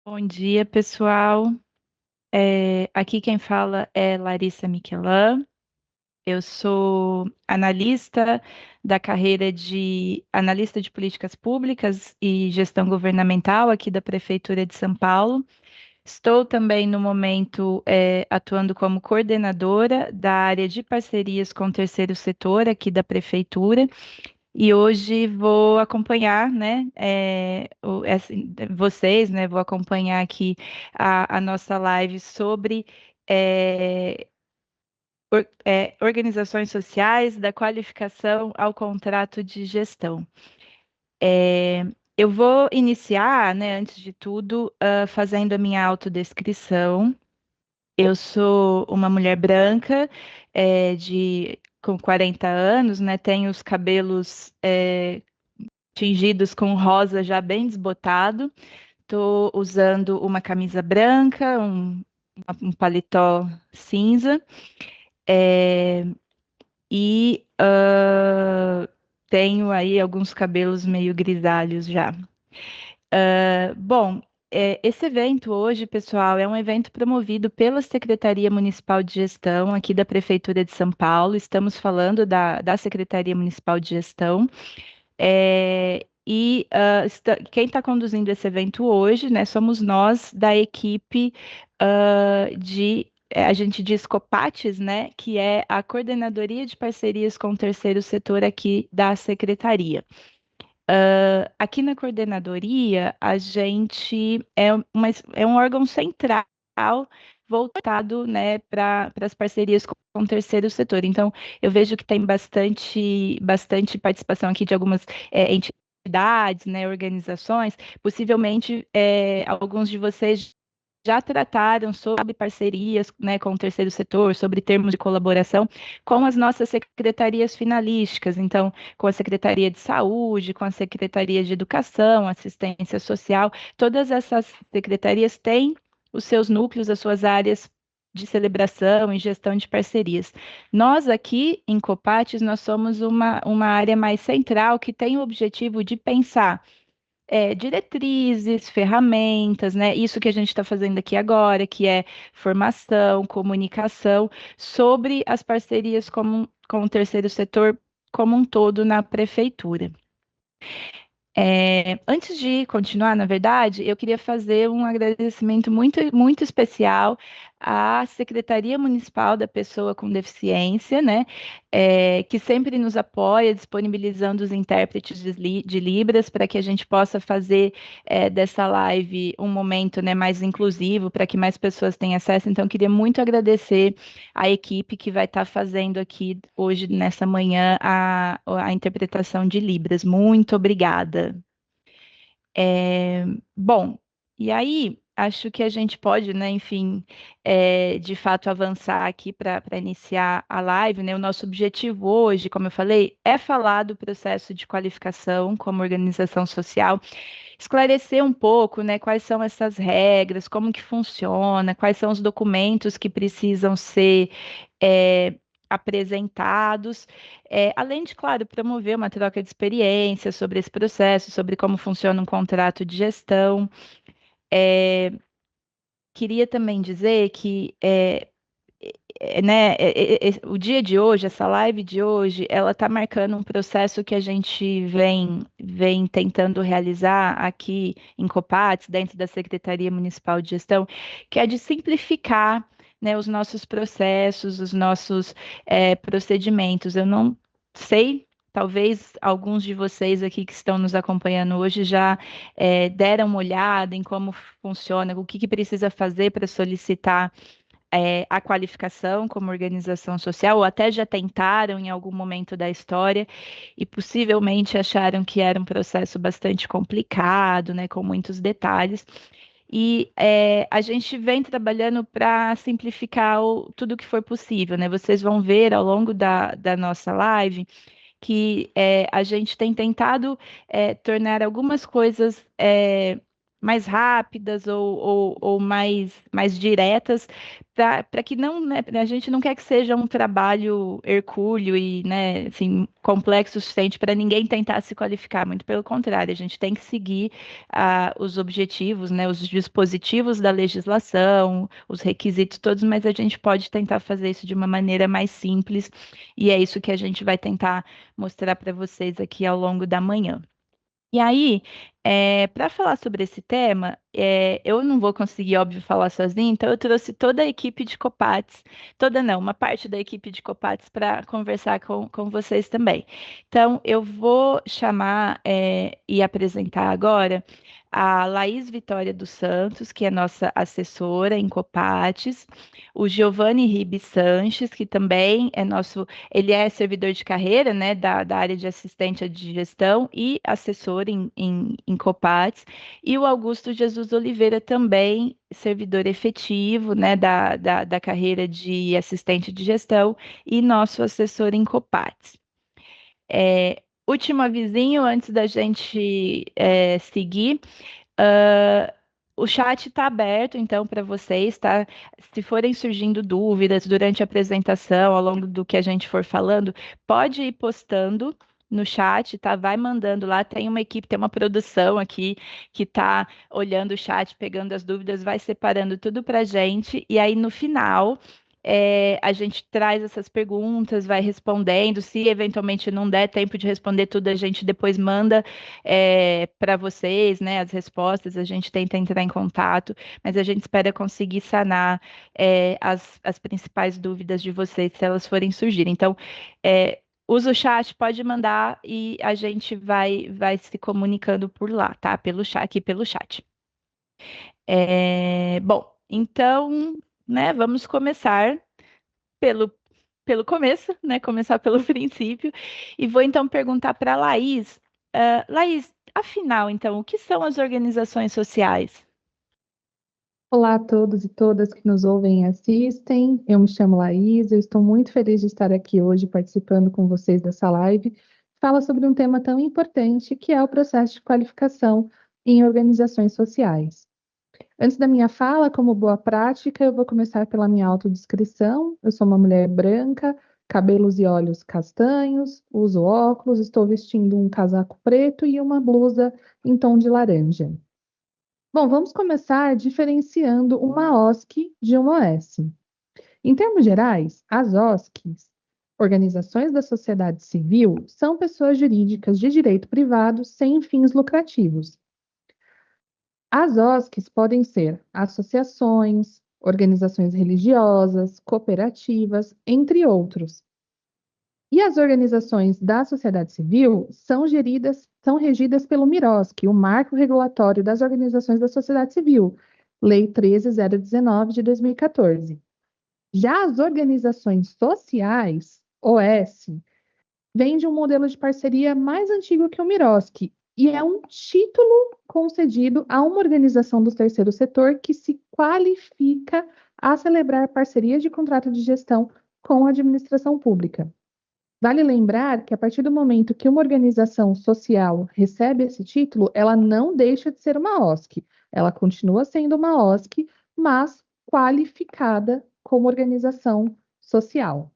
Bom dia, pessoal. Aqui quem fala é Larissa Miquelan. Eu sou analista da carreira de analista de políticas públicas e gestão governamental aqui da Prefeitura de São Paulo. Estou também, no momento, atuando como coordenadora da área de parcerias com o terceiro setor aqui da Prefeitura. E hoje vou acompanhar, né, vocês, né, vou acompanhar aqui a nossa live sobre é, organizações sociais, da qualificação ao contrato de gestão. É, eu vou iniciar, né, antes de tudo, fazendo a minha autodescrição. Eu sou uma mulher branca, com 40 anos, né, tenho os cabelos tingidos com rosa já bem desbotado. Estou usando uma camisa branca, um paletó cinza, é, e tenho aí alguns cabelos meio grisalhos já. Bom, esse evento hoje, pessoal, é um evento promovido pela Secretaria Municipal de Gestão aqui da Prefeitura de São Paulo. Estamos falando da Secretaria Municipal de Gestão. Quem está conduzindo esse evento hoje, né, somos nós da equipe a gente diz COPATES, né, que é a Coordenadoria de Parcerias com o Terceiro Setor aqui da Secretaria. Aqui na coordenadoria, a gente é um órgão central voltado, né, para as parcerias com o terceiro setor. Então, eu vejo que tem bastante participação aqui de algumas entidades, né, organizações. Possivelmente, alguns de vocês já trataram sobre parcerias, né, com o terceiro setor, sobre termos de colaboração com as nossas secretarias finalísticas. Então, com a Secretaria de Saúde, com a Secretaria de Educação, Assistência Social, todas essas secretarias têm os seus núcleos, as suas áreas de celebração e gestão de parcerias. Nós aqui em Copates, nós somos uma área mais central que tem o objetivo de pensar diretrizes, ferramentas, né? Isso que a gente está fazendo aqui agora, que é formação, comunicação sobre as parcerias com o terceiro setor como um todo na prefeitura. Antes de continuar, na verdade, eu queria fazer um agradecimento muito, muito especial à Secretaria Municipal da Pessoa com Deficiência, né, que sempre nos apoia, disponibilizando os intérpretes de Libras para que a gente possa fazer dessa live um momento, né, mais inclusivo, para que mais pessoas tenham acesso. Então, eu queria muito agradecer à equipe que vai estar fazendo aqui hoje, nessa manhã, a interpretação de Libras. Muito obrigada. Bom, e aí acho que a gente pode, né, enfim, de fato avançar aqui para iniciar a live, né? O nosso objetivo hoje, como eu falei, é falar do processo de qualificação como organização social, esclarecer um pouco, né, quais são essas regras, como que funciona, quais são os documentos que precisam ser é, apresentados, além de, claro, promover uma troca de experiência sobre esse processo, sobre como funciona um contrato de gestão. Queria também dizer que o dia de hoje, essa live de hoje, ela está marcando um processo que a gente vem tentando realizar aqui em Copates, dentro da Secretaria Municipal de Gestão, que é de simplificar, né, os nossos processos, os nossos procedimentos. Eu não sei. Talvez alguns de vocês aqui que estão nos acompanhando hoje já deram uma olhada em como funciona, o que precisa fazer para solicitar a qualificação como organização social, ou até já tentaram em algum momento da história e possivelmente acharam que era um processo bastante complicado, né, com muitos detalhes. E a gente vem trabalhando para simplificar tudo que for possível, né? Vocês vão ver ao longo da nossa live que a gente tem tentado tornar algumas coisas mais rápidas ou mais diretas, para que não, né, a gente não quer que seja um trabalho hercúleo e, né, assim, complexo o suficiente para ninguém tentar se qualificar, muito pelo contrário, a gente tem que seguir os objetivos, né, os dispositivos da legislação, os requisitos todos, mas a gente pode tentar fazer isso de uma maneira mais simples, e é isso que a gente vai tentar mostrar para vocês aqui ao longo da manhã. E aí, para falar sobre esse tema, eu não vou conseguir, óbvio, falar sozinha, então eu trouxe toda a equipe de Copates, toda não, uma parte da equipe de Copates para conversar com vocês também. Então, eu vou chamar e apresentar agora a Laís Vitória dos Santos, que é nossa assessora em Copates, o Giovanni Ribe Sanches, que também é nosso, ele é servidor de carreira, né, da área de assistente de gestão e assessor em Copates, e o Augusto Jesus Oliveira também, servidor efetivo, né, da carreira de assistente de gestão e nosso assessor em Copates. Último avisinho antes da gente seguir. Ah, o chat está aberto, então, para vocês, tá? Se forem surgindo dúvidas durante a apresentação, ao longo do que a gente for falando, pode ir postando no chat, tá? Vai mandando lá. Tem uma equipe, tem uma produção aqui que está olhando o chat, pegando as dúvidas, vai separando tudo para a gente. E aí, no final, a gente traz essas perguntas, vai respondendo. Se eventualmente não der tempo de responder tudo, a gente depois manda para vocês, né, as respostas, a gente tenta entrar em contato, mas a gente espera conseguir sanar as principais dúvidas de vocês, se elas forem surgir. Então, usa o chat, pode mandar e a gente vai se comunicando por lá, tá? Pelo chat, aqui pelo chat. Bom, então, né, vamos começar pelo, pelo começo, né? Começar pelo princípio. E vou então perguntar para a Laís. Laís, afinal, então, o que são as organizações sociais? Olá a todos e todas que nos ouvem e assistem. Eu me chamo Laís, eu estou muito feliz de estar aqui hoje participando com vocês dessa live. Fala sobre um tema tão importante que é o processo de qualificação em organizações sociais. Antes da minha fala, como boa prática, eu vou começar pela minha autodescrição. Eu sou uma mulher branca, cabelos e olhos castanhos, uso óculos, estou vestindo um casaco preto e uma blusa em tom de laranja. Bom, vamos começar diferenciando uma OSC de uma OS. Em termos gerais, as OSCs, organizações da sociedade civil, são pessoas jurídicas de direito privado sem fins lucrativos. As OSCs podem ser associações, organizações religiosas, cooperativas, entre outros. E as organizações da sociedade civil são regidas pelo MIROSC, o Marco Regulatório das Organizações da Sociedade Civil, Lei 13.019 de 2014. Já as organizações sociais, OS, vêm de um modelo de parceria mais antigo que o MIROSC, e é um título concedido a uma organização do terceiro setor que se qualifica a celebrar parcerias de contrato de gestão com a administração pública. Vale lembrar que a partir do momento que uma organização social recebe esse título, ela não deixa de ser uma OSC. Ela continua sendo uma OSC, mas qualificada como organização social.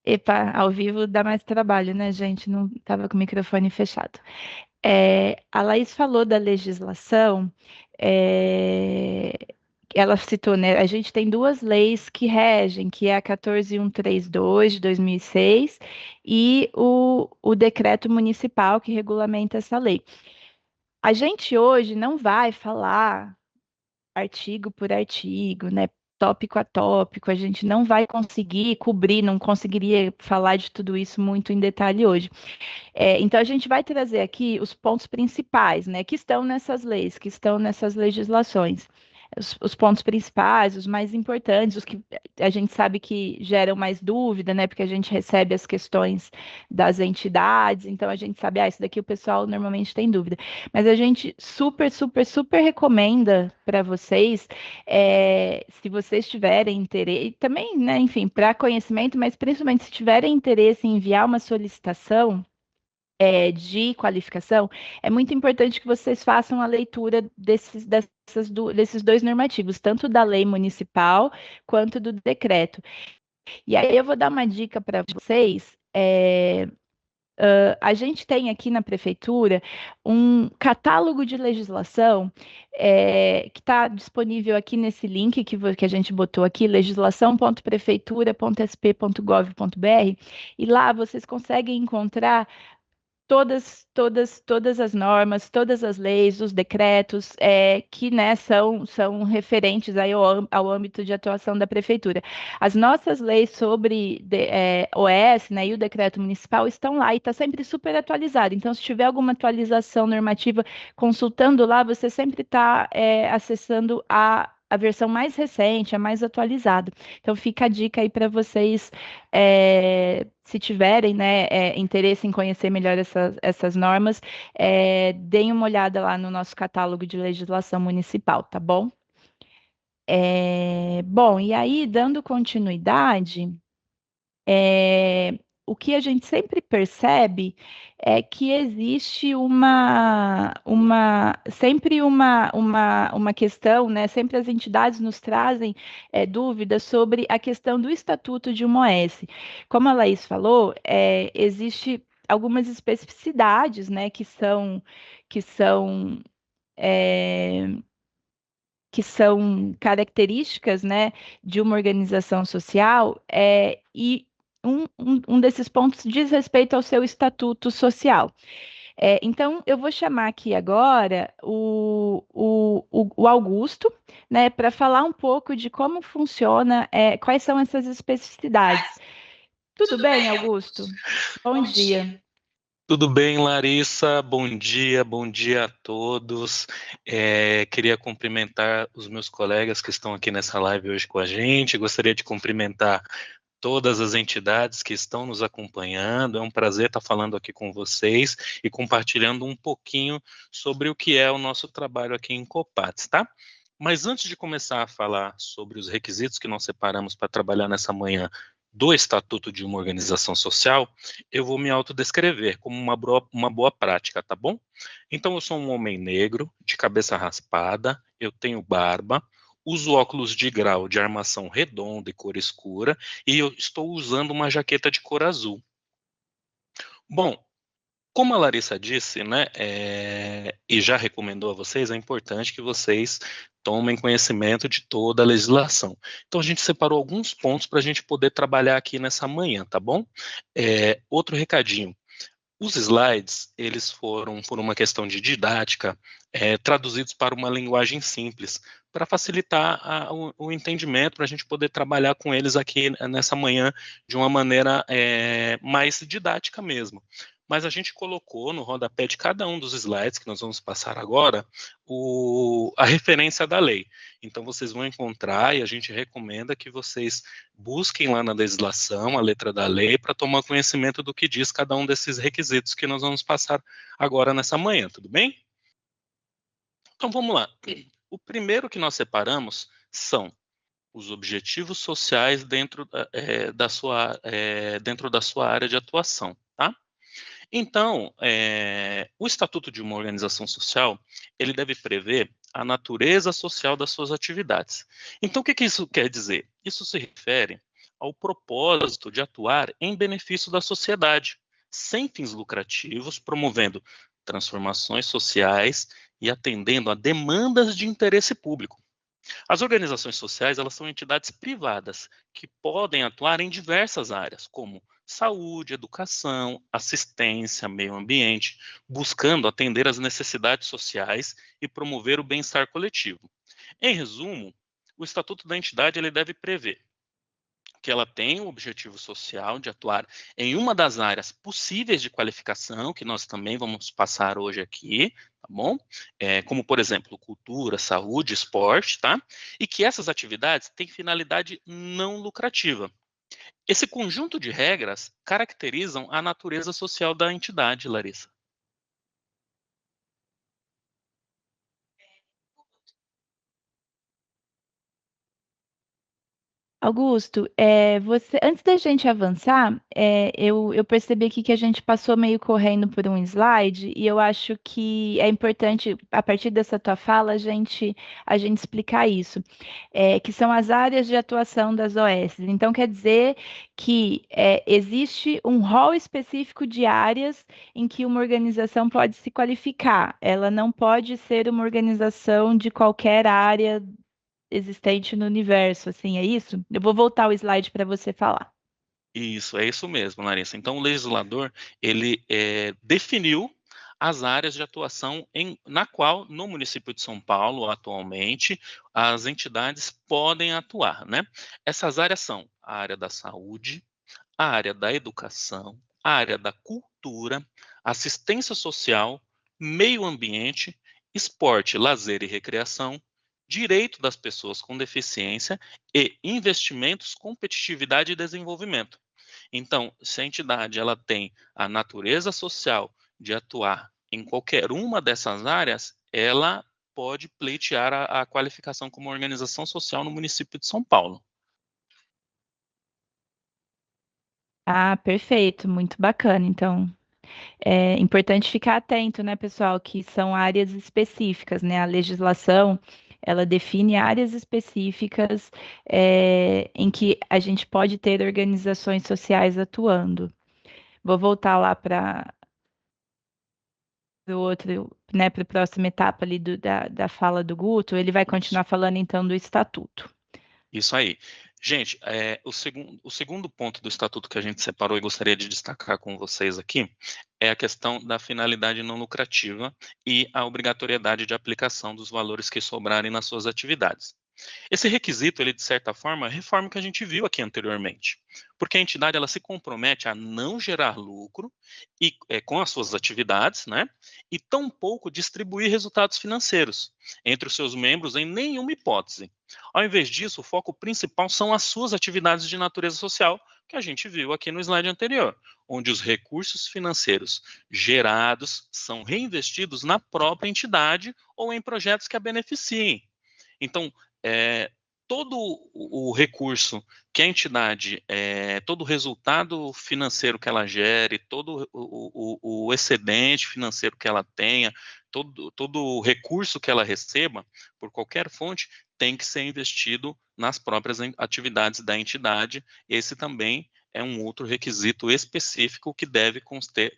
Epa, ao vivo dá mais trabalho, né, gente? Não estava com o microfone fechado. A Laís falou da legislação, é, ela citou, né? A gente tem duas leis que regem, que é a 14.132 de 2006 e o decreto municipal que regulamenta essa lei. A gente hoje não vai falar artigo por artigo, né? Tópico a tópico, a gente não vai conseguir cobrir, não conseguiria falar de tudo isso muito em detalhe hoje. Então, a gente vai trazer aqui os pontos principais, né, que estão nessas leis, que estão nessas legislações. os pontos principais, os mais importantes, os que a gente sabe que geram mais dúvida, né? Porque a gente recebe as questões das entidades, então a gente sabe, isso daqui o pessoal normalmente tem dúvida. Mas a gente super, super, super recomenda para vocês, se vocês tiverem interesse, e também, né, enfim, para conhecimento, mas principalmente se tiverem interesse em enviar uma solicitação de qualificação, é muito importante que vocês façam a leitura desses dois normativos, tanto da lei municipal quanto do decreto. E aí eu vou dar uma dica para vocês. A gente tem aqui na prefeitura um catálogo de legislação que está disponível aqui nesse link que a gente botou aqui, legislação.prefeitura.sp.gov.br, e lá vocês conseguem encontrar todas as normas, todas as leis, os decretos que, né, são referentes aí ao âmbito de atuação da prefeitura. As nossas leis sobre OS, né, e o decreto municipal estão lá e está sempre super atualizado. Então, se tiver alguma atualização normativa, consultando lá, você sempre está acessando a versão mais recente, a mais atualizada. Então, fica a dica aí para vocês, se tiverem, né, interesse em conhecer melhor essas normas, deem uma olhada lá no nosso catálogo de legislação municipal, tá bom? Bom, e aí, dando continuidade, o que a gente sempre percebe é que existe sempre uma questão, né? Sempre as entidades nos trazem dúvidas sobre a questão do estatuto de uma OS. Como a Laís falou, existe algumas especificidades, né, que são é, que são características, né, de uma organização social, e um desses pontos diz respeito ao seu estatuto social. Então, eu vou chamar aqui agora o Augusto, né, para falar um pouco de como funciona, quais são essas especificidades. Tudo bem, Augusto? Bom dia. Tudo bem, Larissa? Bom dia a todos. Queria cumprimentar os meus colegas que estão aqui nessa live hoje com a gente. Gostaria de cumprimentar todas as entidades que estão nos acompanhando. É um prazer estar falando aqui com vocês e compartilhando um pouquinho sobre o que é o nosso trabalho aqui em Copates, tá? Mas antes de começar a falar sobre os requisitos que nós separamos para trabalhar nessa manhã do Estatuto de uma Organização Social, eu vou me autodescrever como uma boa prática, tá bom? Então, eu sou um homem negro, de cabeça raspada, eu tenho barba, uso óculos de grau de armação redonda e cor escura, e eu estou usando uma jaqueta de cor azul. Bom, como a Larissa disse, né, e já recomendou a vocês, é importante que vocês tomem conhecimento de toda a legislação. Então, a gente separou alguns pontos para a gente poder trabalhar aqui nessa manhã, tá bom? Outro recadinho. Os slides, eles foram, por uma questão de didática, traduzidos para uma linguagem simples, para facilitar o entendimento, para a gente poder trabalhar com eles aqui nessa manhã de uma maneira mais didática mesmo. Mas a gente colocou no rodapé de cada um dos slides que nós vamos passar agora a referência da lei. Então vocês vão encontrar, e a gente recomenda que vocês busquem lá na legislação a letra da lei para tomar conhecimento do que diz cada um desses requisitos que nós vamos passar agora nessa manhã, tudo bem? Então vamos lá. O primeiro que nós separamos são os objetivos sociais dentro dentro da sua área de atuação, tá? Então, o Estatuto de uma Organização Social, ele deve prever a natureza social das suas atividades. Então, o que isso quer dizer? Isso se refere ao propósito de atuar em benefício da sociedade, sem fins lucrativos, promovendo transformações sociais e atendendo a demandas de interesse público. As organizações sociais, elas são entidades privadas que podem atuar em diversas áreas, como saúde, educação, assistência, meio ambiente, buscando atender às necessidades sociais e promover o bem-estar coletivo. Em resumo, o estatuto da entidade ele deve prever que ela tem o objetivo social de atuar em uma das áreas possíveis de qualificação, que nós também vamos passar hoje aqui, tá bom? Como, por exemplo, cultura, saúde, esporte, tá? E que essas atividades têm finalidade não lucrativa. Esse conjunto de regras caracterizam a natureza social da entidade, Larissa. Augusto, antes da gente avançar, eu percebi aqui que a gente passou meio correndo por um slide e eu acho que é importante, a partir dessa tua fala, a gente explicar isso, que são as áreas de atuação das OS. Então, quer dizer que existe um rol específico de áreas em que uma organização pode se qualificar. Ela não pode ser uma organização de qualquer área existente no universo, assim, é isso? Eu vou voltar o slide para você falar. Isso, é isso mesmo, Larissa. Então, o legislador, ele definiu as áreas de atuação na qual, no município de São Paulo, atualmente, as entidades podem atuar, né? Essas áreas são a área da saúde, a área da educação, a área da cultura, assistência social, meio ambiente, esporte, lazer e recreação, direito das pessoas com deficiência e investimentos, competitividade e desenvolvimento. Então, se a entidade ela tem a natureza social de atuar em qualquer uma dessas áreas, ela pode pleitear a qualificação como organização social no município de São Paulo. Ah, perfeito, muito bacana. Então, é importante ficar atento, né, pessoal, que são áreas específicas, né? A legislação, ela define áreas específicas, em que a gente pode ter organizações sociais atuando. Vou voltar lá para o outro, né, para a próxima etapa ali da fala do Guto, ele vai Isso. continuar falando então do estatuto. Isso aí. Gente, o segundo ponto do estatuto que a gente separou e gostaria de destacar com vocês aqui é a questão da finalidade não lucrativa e a obrigatoriedade de aplicação dos valores que sobrarem nas suas atividades. Esse requisito, ele de certa forma, reforma o que a gente viu aqui anteriormente, porque a entidade ela se compromete a não gerar lucro e com as suas atividades, né? E tampouco distribuir resultados financeiros entre os seus membros em nenhuma hipótese. Ao invés disso, o foco principal são as suas atividades de natureza social, que a gente viu aqui no slide anterior, onde os recursos financeiros gerados são reinvestidos na própria entidade ou em projetos que a beneficiem. Então, é, todo o recurso que a entidade, todo o resultado financeiro que ela gere, todo o excedente financeiro que ela tenha, todo o recurso que ela receba, por qualquer fonte, tem que ser investido nas próprias atividades da entidade. Esse também é um outro requisito específico que deve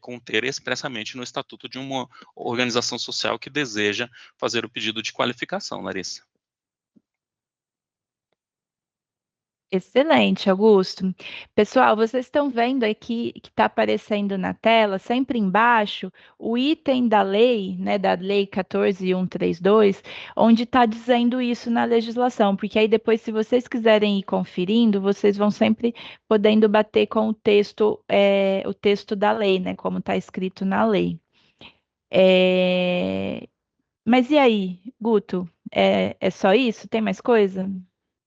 conter expressamente no estatuto de uma organização social que deseja fazer o pedido de qualificação, Larissa. Excelente, Augusto. Pessoal, vocês estão vendo aqui que está aparecendo na tela, sempre embaixo, o item da lei, né, da Lei 14.132, onde está dizendo isso na legislação, porque aí depois, se vocês quiserem ir conferindo, vocês vão sempre podendo bater com o texto da lei, né, como está escrito na lei. Mas e aí, Guto? É só isso? Tem mais coisa?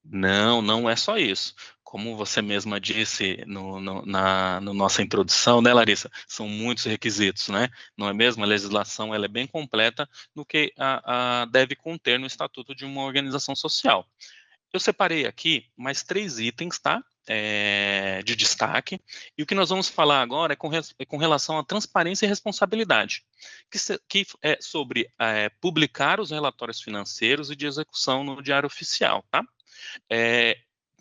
Não, não é só isso. Como você mesma disse no nossa introdução, né, Larissa? São muitos requisitos, né? Não é mesmo? A legislação ela é bem completa no que deve conter no estatuto de uma organização social. Eu separei aqui mais 3 itens, tá? De destaque. E o que nós vamos falar agora é com relação à transparência e responsabilidade, que é sobre publicar os relatórios financeiros e de execução no Diário Oficial, tá?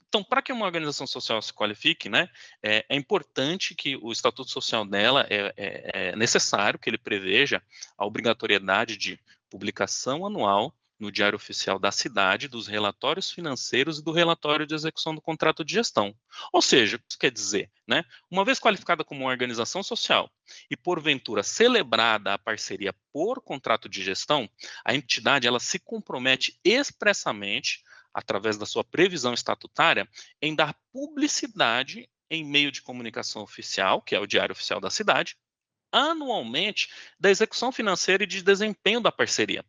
Então, para que uma organização social se qualifique, né, é importante que o estatuto social dela é necessário que ele preveja a obrigatoriedade de publicação anual no Diário Oficial da cidade dos relatórios financeiros e do relatório de execução do contrato de gestão. Ou seja, o que isso quer dizer, né? Uma vez qualificada como uma organização social e porventura celebrada a parceria por contrato de gestão, a entidade ela se compromete expressamente através da sua previsão estatutária, em dar publicidade em meio de comunicação oficial, que é o Diário Oficial da cidade, anualmente da execução financeira e de desempenho da parceria,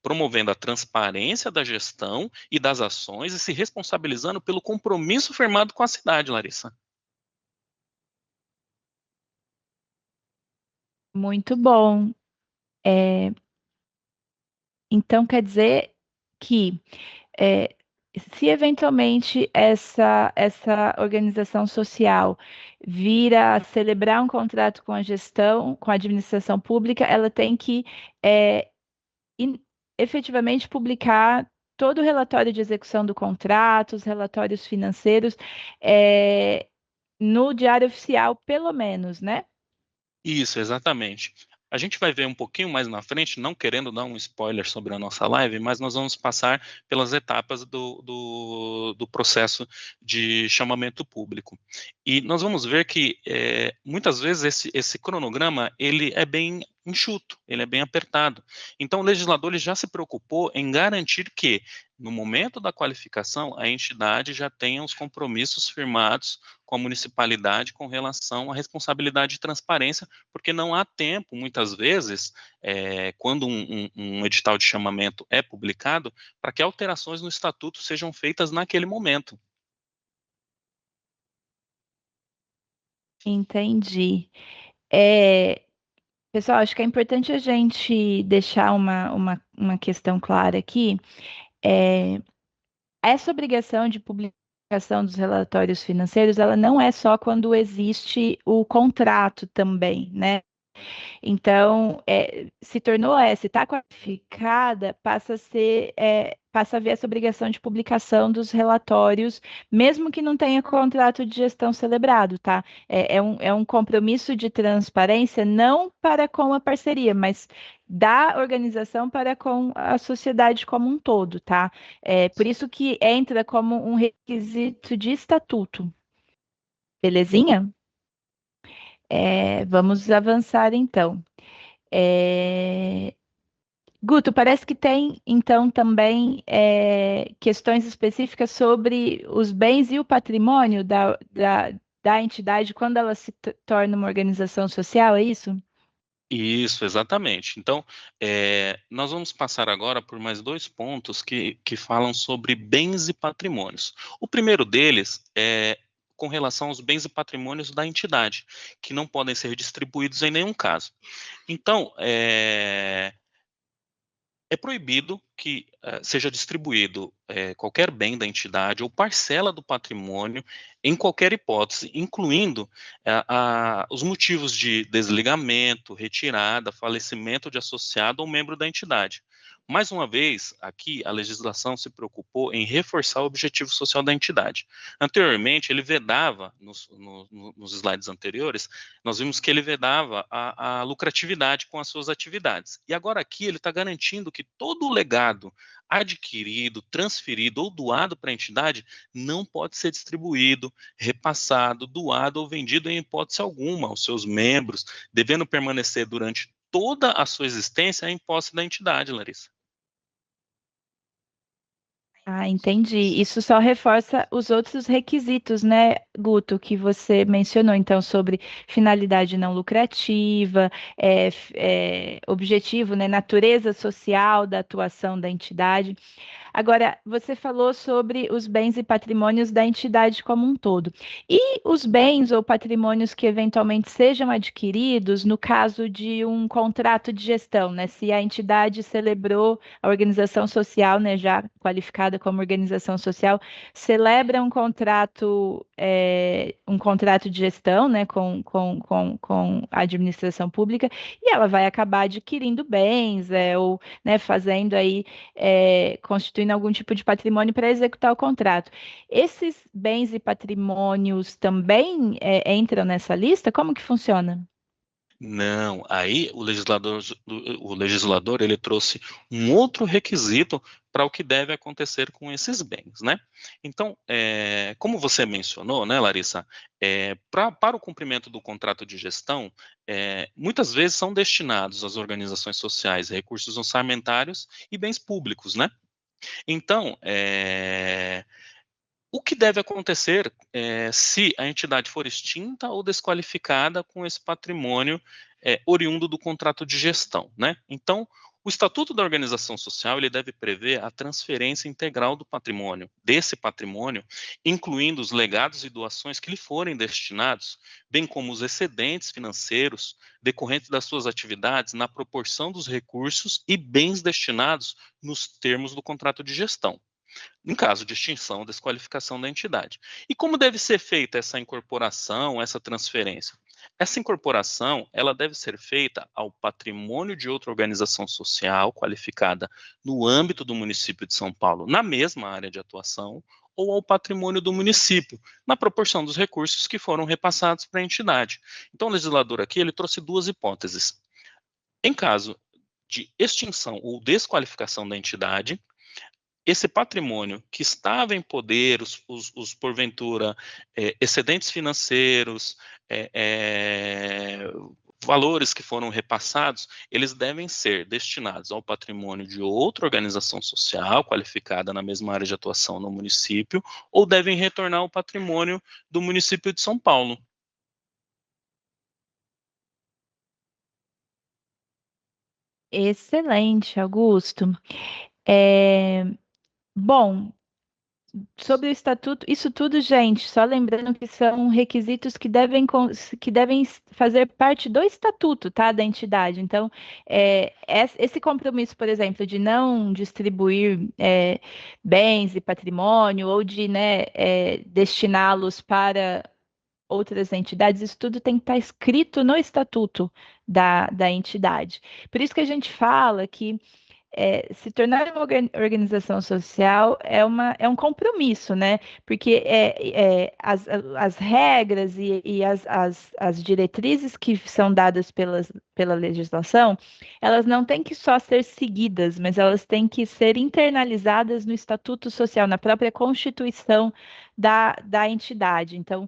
promovendo a transparência da gestão e das ações e se responsabilizando pelo compromisso firmado com a cidade, Larissa. Muito bom. Então, quer dizer que é, se eventualmente essa organização social vir a celebrar um contrato com a gestão, com a administração pública, ela tem que é, efetivamente publicar todo o relatório de execução do contrato, os relatórios financeiros, no Diário Oficial, pelo menos, né? Isso, exatamente. A gente vai ver um pouquinho mais na frente, não querendo dar um spoiler sobre a nossa live, mas nós vamos passar pelas etapas do processo de chamamento público. E nós vamos ver que muitas vezes esse cronograma ele é bem enxuto, ele é bem apertado. Então o legislador ele já se preocupou em garantir que, no momento da qualificação, a entidade já tenha os compromissos firmados com a municipalidade com relação à responsabilidade e transparência, porque não há tempo, muitas vezes, quando um edital de chamamento é publicado, para que alterações no estatuto sejam feitas naquele momento. Entendi. Pessoal, acho que é importante a gente deixar uma questão clara aqui. Essa obrigação de publicação dos relatórios financeiros, ela não é só quando existe o contrato também, né? Então, se tornou se está qualificada, passa a haver essa obrigação de publicação dos relatórios, mesmo que não tenha contrato de gestão celebrado, tá? É um compromisso de transparência, não para com a parceria, mas da organização para com a sociedade como um todo, tá? Por isso que entra como um requisito de estatuto. Belezinha? Vamos avançar então. Guto, parece que tem, então, também questões específicas sobre os bens e o patrimônio da entidade quando ela se torna uma organização social, é isso? Isso, exatamente. Então, nós vamos passar agora por mais 2 pontos que falam sobre bens e patrimônios. O primeiro deles é com relação aos bens e patrimônios da entidade, que não podem ser distribuídos em nenhum caso. Então, é proibido que seja distribuído qualquer bem da entidade ou parcela do patrimônio em qualquer hipótese, incluindo os motivos de desligamento, retirada, falecimento de associado ou membro da entidade. Mais uma vez, aqui a legislação se preocupou em reforçar o objetivo social da entidade. Anteriormente, ele vedava, nos slides anteriores, nós vimos que ele vedava a lucratividade com as suas atividades. E agora aqui ele está garantindo que todo o legado adquirido, transferido ou doado para a entidade não pode ser distribuído, repassado, doado ou vendido em hipótese alguma aos seus membros, devendo permanecer durante toda a sua existência em posse da entidade, Larissa. Ah, entendi. Isso só reforça os outros requisitos, né, Guto, que você mencionou, então, sobre finalidade não lucrativa, objetivo, né, natureza social da atuação da entidade. Agora, você falou sobre os bens e patrimônios da entidade como um todo. E os bens ou patrimônios que eventualmente sejam adquiridos no caso de um contrato de gestão, né? Se a entidade celebrou a organização social, né, já qualificada como organização social, celebra um contrato de gestão, né, com a administração pública, e ela vai acabar adquirindo bens, ou, né, fazendo aí, constituindo algum tipo de patrimônio para executar o contrato. Esses bens e patrimônios também entram nessa lista? Como que funciona? Não, aí o legislador ele trouxe um outro requisito para o que deve acontecer com esses bens, né? Então, como você mencionou, né, Larissa, para o cumprimento do contrato de gestão, muitas vezes são destinados às organizações sociais recursos orçamentários e bens públicos, né? Então, o que deve acontecer se a entidade for extinta ou desqualificada com esse patrimônio oriundo do contrato de gestão, né? Então, o Estatuto da Organização Social ele deve prever a transferência integral do patrimônio, desse patrimônio, incluindo os legados e doações que lhe forem destinados, bem como os excedentes financeiros decorrentes das suas atividades na proporção dos recursos e bens destinados nos termos do contrato de gestão, em caso de extinção ou desqualificação da entidade. E como deve ser feita essa incorporação, essa transferência? Essa incorporação, ela deve ser feita ao patrimônio de outra organização social qualificada no âmbito do município de São Paulo, na mesma área de atuação, ou ao patrimônio do município, na proporção dos recursos que foram repassados para a entidade. Então, o legislador aqui, ele trouxe duas hipóteses. Em caso de extinção ou desqualificação da entidade, esse patrimônio que estava em poder, porventura, excedentes financeiros, valores que foram repassados, eles devem ser destinados ao patrimônio de outra organização social qualificada na mesma área de atuação no município, ou devem retornar ao patrimônio do município de São Paulo. Excelente, Augusto. Bom, sobre o estatuto, isso tudo, gente, só lembrando que são requisitos que devem fazer parte do estatuto, tá, da entidade. Então, esse compromisso, por exemplo, de não distribuir bens e patrimônio ou de, né, destiná-los para outras entidades, isso tudo tem que estar escrito no estatuto da entidade. Por isso que a gente fala que se tornar uma organização social é um compromisso, né? Porque as regras e as diretrizes que são dadas pela legislação, elas não têm que só ser seguidas, mas elas têm que ser internalizadas no Estatuto Social, na própria Constituição da entidade. Então,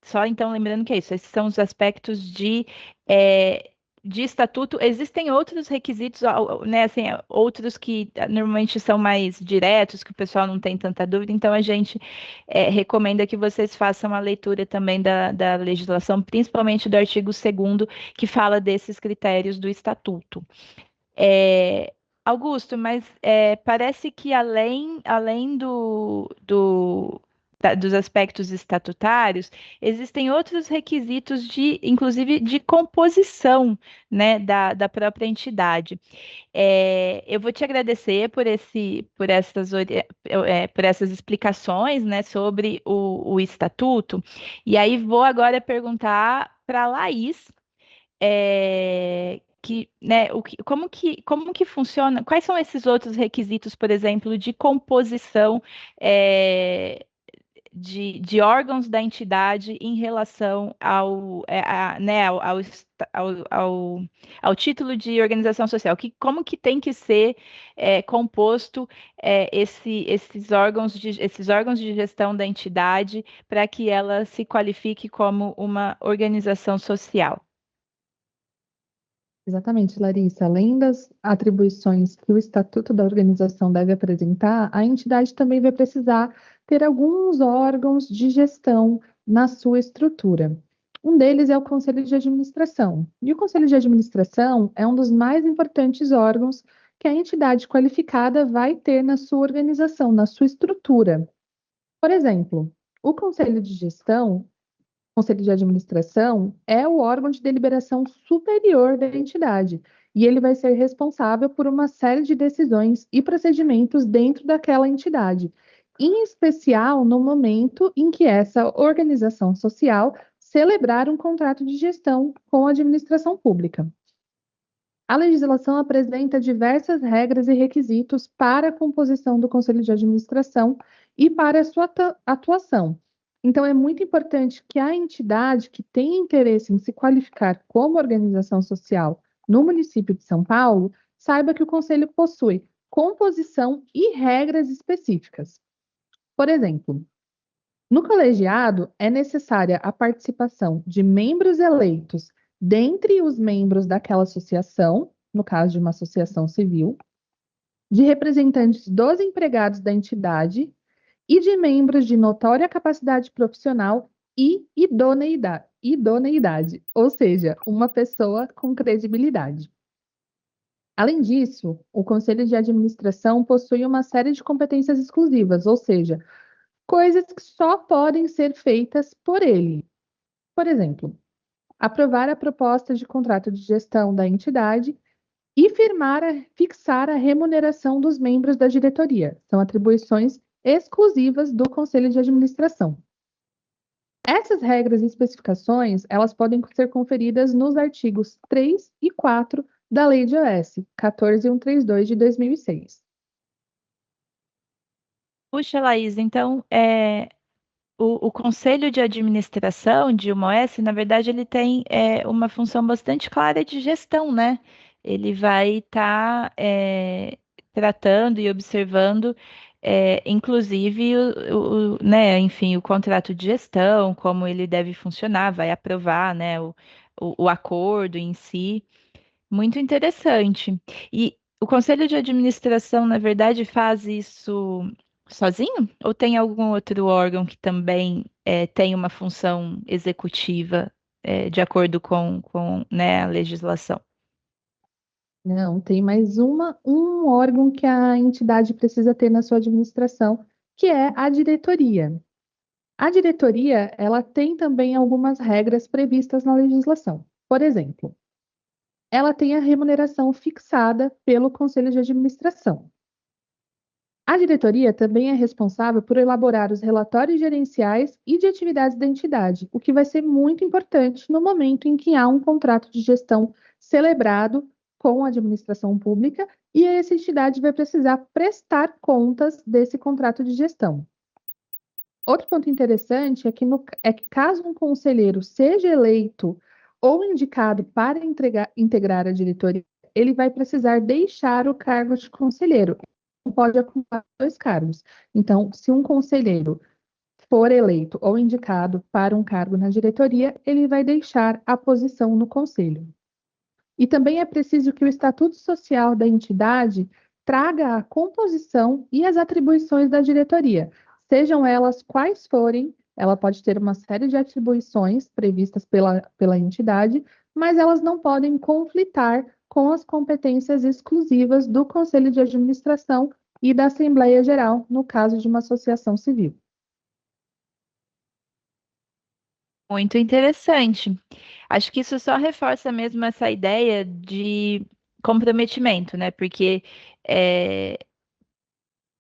só então lembrando que é isso, esses são os aspectos de estatuto. Existem outros requisitos, né, assim, outros que normalmente são mais diretos, que o pessoal não tem tanta dúvida, então a gente recomenda que vocês façam a leitura também da legislação, principalmente do artigo 2º, que fala desses critérios do estatuto. Augusto, mas parece que além dos aspectos estatutários, existem outros requisitos inclusive, de composição, né, da própria entidade. Eu vou te agradecer por essas explicações, né, sobre o estatuto, e aí vou agora perguntar para a Laís, né, como que funciona, quais são esses outros requisitos, por exemplo, de composição de órgãos da entidade em relação né, ao título de organização social? Como que tem que ser composto esses órgãos de gestão da entidade para que ela se qualifique como uma organização social? Exatamente, Larissa. Além das atribuições que o Estatuto da Organização deve apresentar, a entidade também vai precisar ter alguns órgãos de gestão na sua estrutura. Um deles é o Conselho de Administração. E o Conselho de Administração é um dos mais importantes órgãos que a entidade qualificada vai ter na sua organização, na sua estrutura. Por exemplo, o Conselho de Gestão, Conselho de Administração é o órgão de deliberação superior da entidade e ele vai ser responsável por uma série de decisões e procedimentos dentro daquela entidade, em especial no momento em que essa organização social celebrar um contrato de gestão com a administração pública. A legislação apresenta diversas regras e requisitos para a composição do Conselho de Administração e para a sua atuação. Então, é muito importante que a entidade que tem interesse em se qualificar como organização social no município de São Paulo saiba que o Conselho possui composição e regras específicas. Por exemplo, no colegiado é necessária a participação de membros eleitos dentre os membros daquela associação, no caso de uma associação civil, de representantes dos empregados da entidade e de membros de notória capacidade profissional e idoneidade, ou seja, uma pessoa com credibilidade. Além disso, o Conselho de Administração possui uma série de competências exclusivas, ou seja, coisas que só podem ser feitas por ele. Por exemplo, aprovar a proposta de contrato de gestão da entidade e fixar a remuneração dos membros da diretoria. São atribuições exclusivas do Conselho de Administração. Essas regras e especificações, elas podem ser conferidas nos artigos 3 e 4 da Lei de OS 14132 de 2006. Puxa, Laís, então, o Conselho de Administração de uma OS, na verdade, ele tem uma função bastante clara de gestão, né? Ele vai estar tratando e observando, inclusive, né, enfim, o contrato de gestão, como ele deve funcionar, vai aprovar, né, o acordo em si. Muito interessante. E o Conselho de Administração, na verdade, faz isso sozinho? Ou tem algum outro órgão que também tem uma função executiva de acordo com, né, a legislação? Não, tem mais um órgão que a entidade precisa ter na sua administração, que é a diretoria. A diretoria, ela tem também algumas regras previstas na legislação. Por exemplo, ela tem a remuneração fixada pelo Conselho de Administração. A diretoria também é responsável por elaborar os relatórios gerenciais e de atividades da entidade, o que vai ser muito importante no momento em que há um contrato de gestão celebrado com a administração pública e essa entidade vai precisar prestar contas desse contrato de gestão. Outro ponto interessante é que caso um conselheiro seja eleito ou indicado para integrar a diretoria, ele vai precisar deixar o cargo de conselheiro. Não pode acumular dois cargos. Então, se um conselheiro for eleito ou indicado para um cargo na diretoria, ele vai deixar a posição no conselho. E também é preciso que o estatuto social da entidade traga a composição e as atribuições da diretoria, sejam elas quais forem, ela pode ter uma série de atribuições previstas pela entidade, mas elas não podem conflitar com as competências exclusivas do Conselho de Administração e da Assembleia Geral, no caso de uma associação civil. Muito interessante. Acho que isso só reforça mesmo essa ideia de comprometimento, né? Porque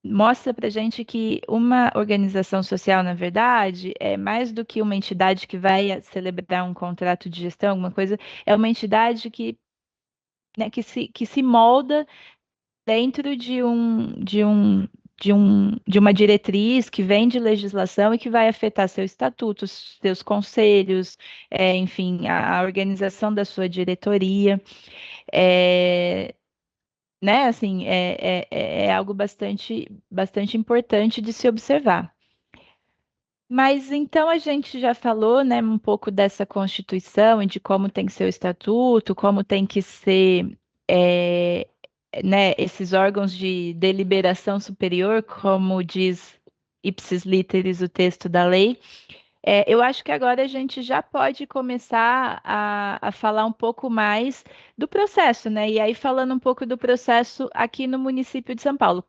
mostra para gente que uma organização social, na verdade, é mais do que uma entidade que vai celebrar um contrato de gestão, alguma coisa, é uma entidade que, né, que se molda dentro de uma diretriz que vem de legislação e que vai afetar seu estatuto, seus conselhos, enfim, a organização da sua diretoria. Né, assim, é algo bastante importante de se observar. Mas então a gente já falou, né, um pouco dessa Constituição e de como tem que ser o estatuto, como tem que ser, né, esses órgãos de deliberação superior, como diz ipsis literis o texto da lei. Eu acho que agora a gente já pode começar a falar um pouco mais do processo, né? E aí falando um pouco do processo aqui no município de São Paulo,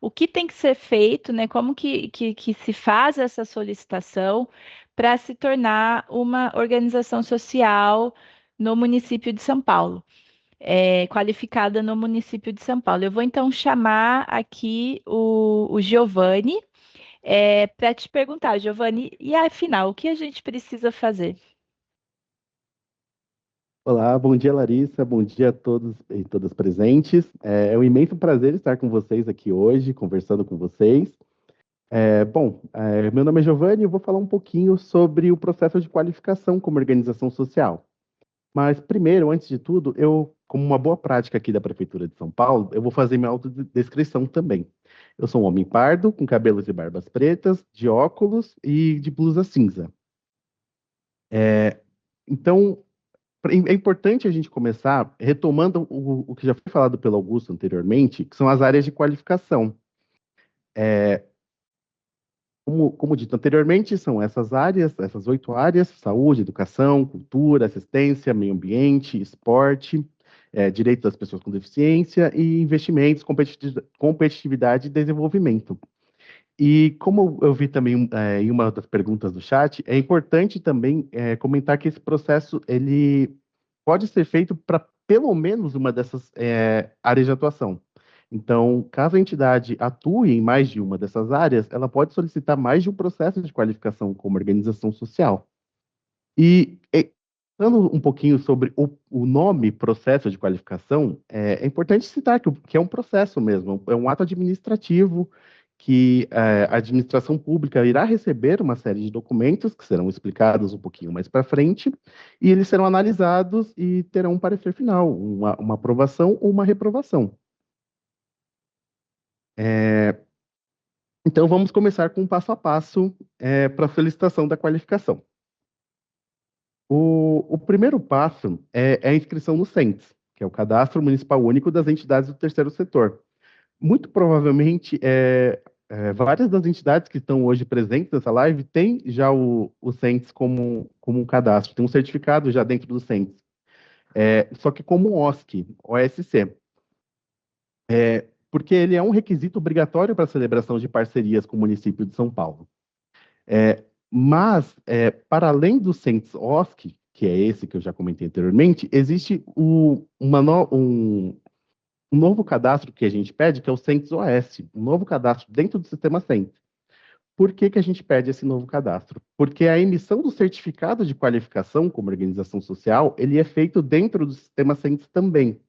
o que tem que ser feito, né? Como que se faz essa solicitação para se tornar uma organização social no município de São Paulo, qualificada no município de São Paulo. Eu vou então chamar aqui o Giovanni para te perguntar, Giovanni, e afinal, o que a gente precisa fazer? Olá, bom dia, Larissa, bom dia a todos e todas presentes. É um imenso prazer estar com vocês aqui hoje, conversando com vocês. Meu nome é Giovanni e eu vou falar um pouquinho sobre o processo de qualificação como organização social. Mas primeiro, antes de tudo, como uma boa prática aqui da Prefeitura de São Paulo, eu vou fazer minha autodescrição também. Eu sou um homem pardo, com cabelos e barbas pretas, de óculos e de blusa cinza. Então, É importante a gente começar retomando o que já foi falado pelo Augusto anteriormente, que são as áreas de qualificação. Como dito anteriormente, são essas áreas, essas 8 áreas: saúde, educação, cultura, assistência, meio ambiente, esporte, direitos das pessoas com deficiência e investimentos, competitividade e desenvolvimento. E como eu vi também em uma das perguntas do chat, é importante também comentar que esse processo ele pode ser feito para pelo menos uma dessas áreas de atuação. Então, caso a entidade atue em mais de uma dessas áreas, ela pode solicitar mais de um processo de qualificação como organização social. Falando um pouquinho sobre o nome processo de qualificação, é importante citar que é um processo mesmo, é um ato administrativo que a administração pública irá receber uma série de documentos que serão explicados um pouquinho mais para frente, e eles serão analisados e terão um parecer final, uma aprovação ou uma reprovação. Então, vamos começar com um passo a passo para a solicitação da qualificação. O primeiro passo é a inscrição no CENTES, que é o Cadastro Municipal Único das Entidades do Terceiro Setor. Muito provavelmente, várias das entidades que estão hoje presentes nessa live têm já o CENTES como um cadastro, tem um certificado já dentro do CENTES, só que como OSC. Porque ele é um requisito obrigatório para a celebração de parcerias com o município de São Paulo. Mas, para além do CENTES OSC, que é esse que eu já comentei anteriormente, existe um novo cadastro que a gente pede, que é o CENTES OS, um novo cadastro dentro do sistema CENTES. Por que que a gente pede esse novo cadastro? Porque a emissão do certificado de qualificação como organização social, ele é feito dentro do sistema CENTES também.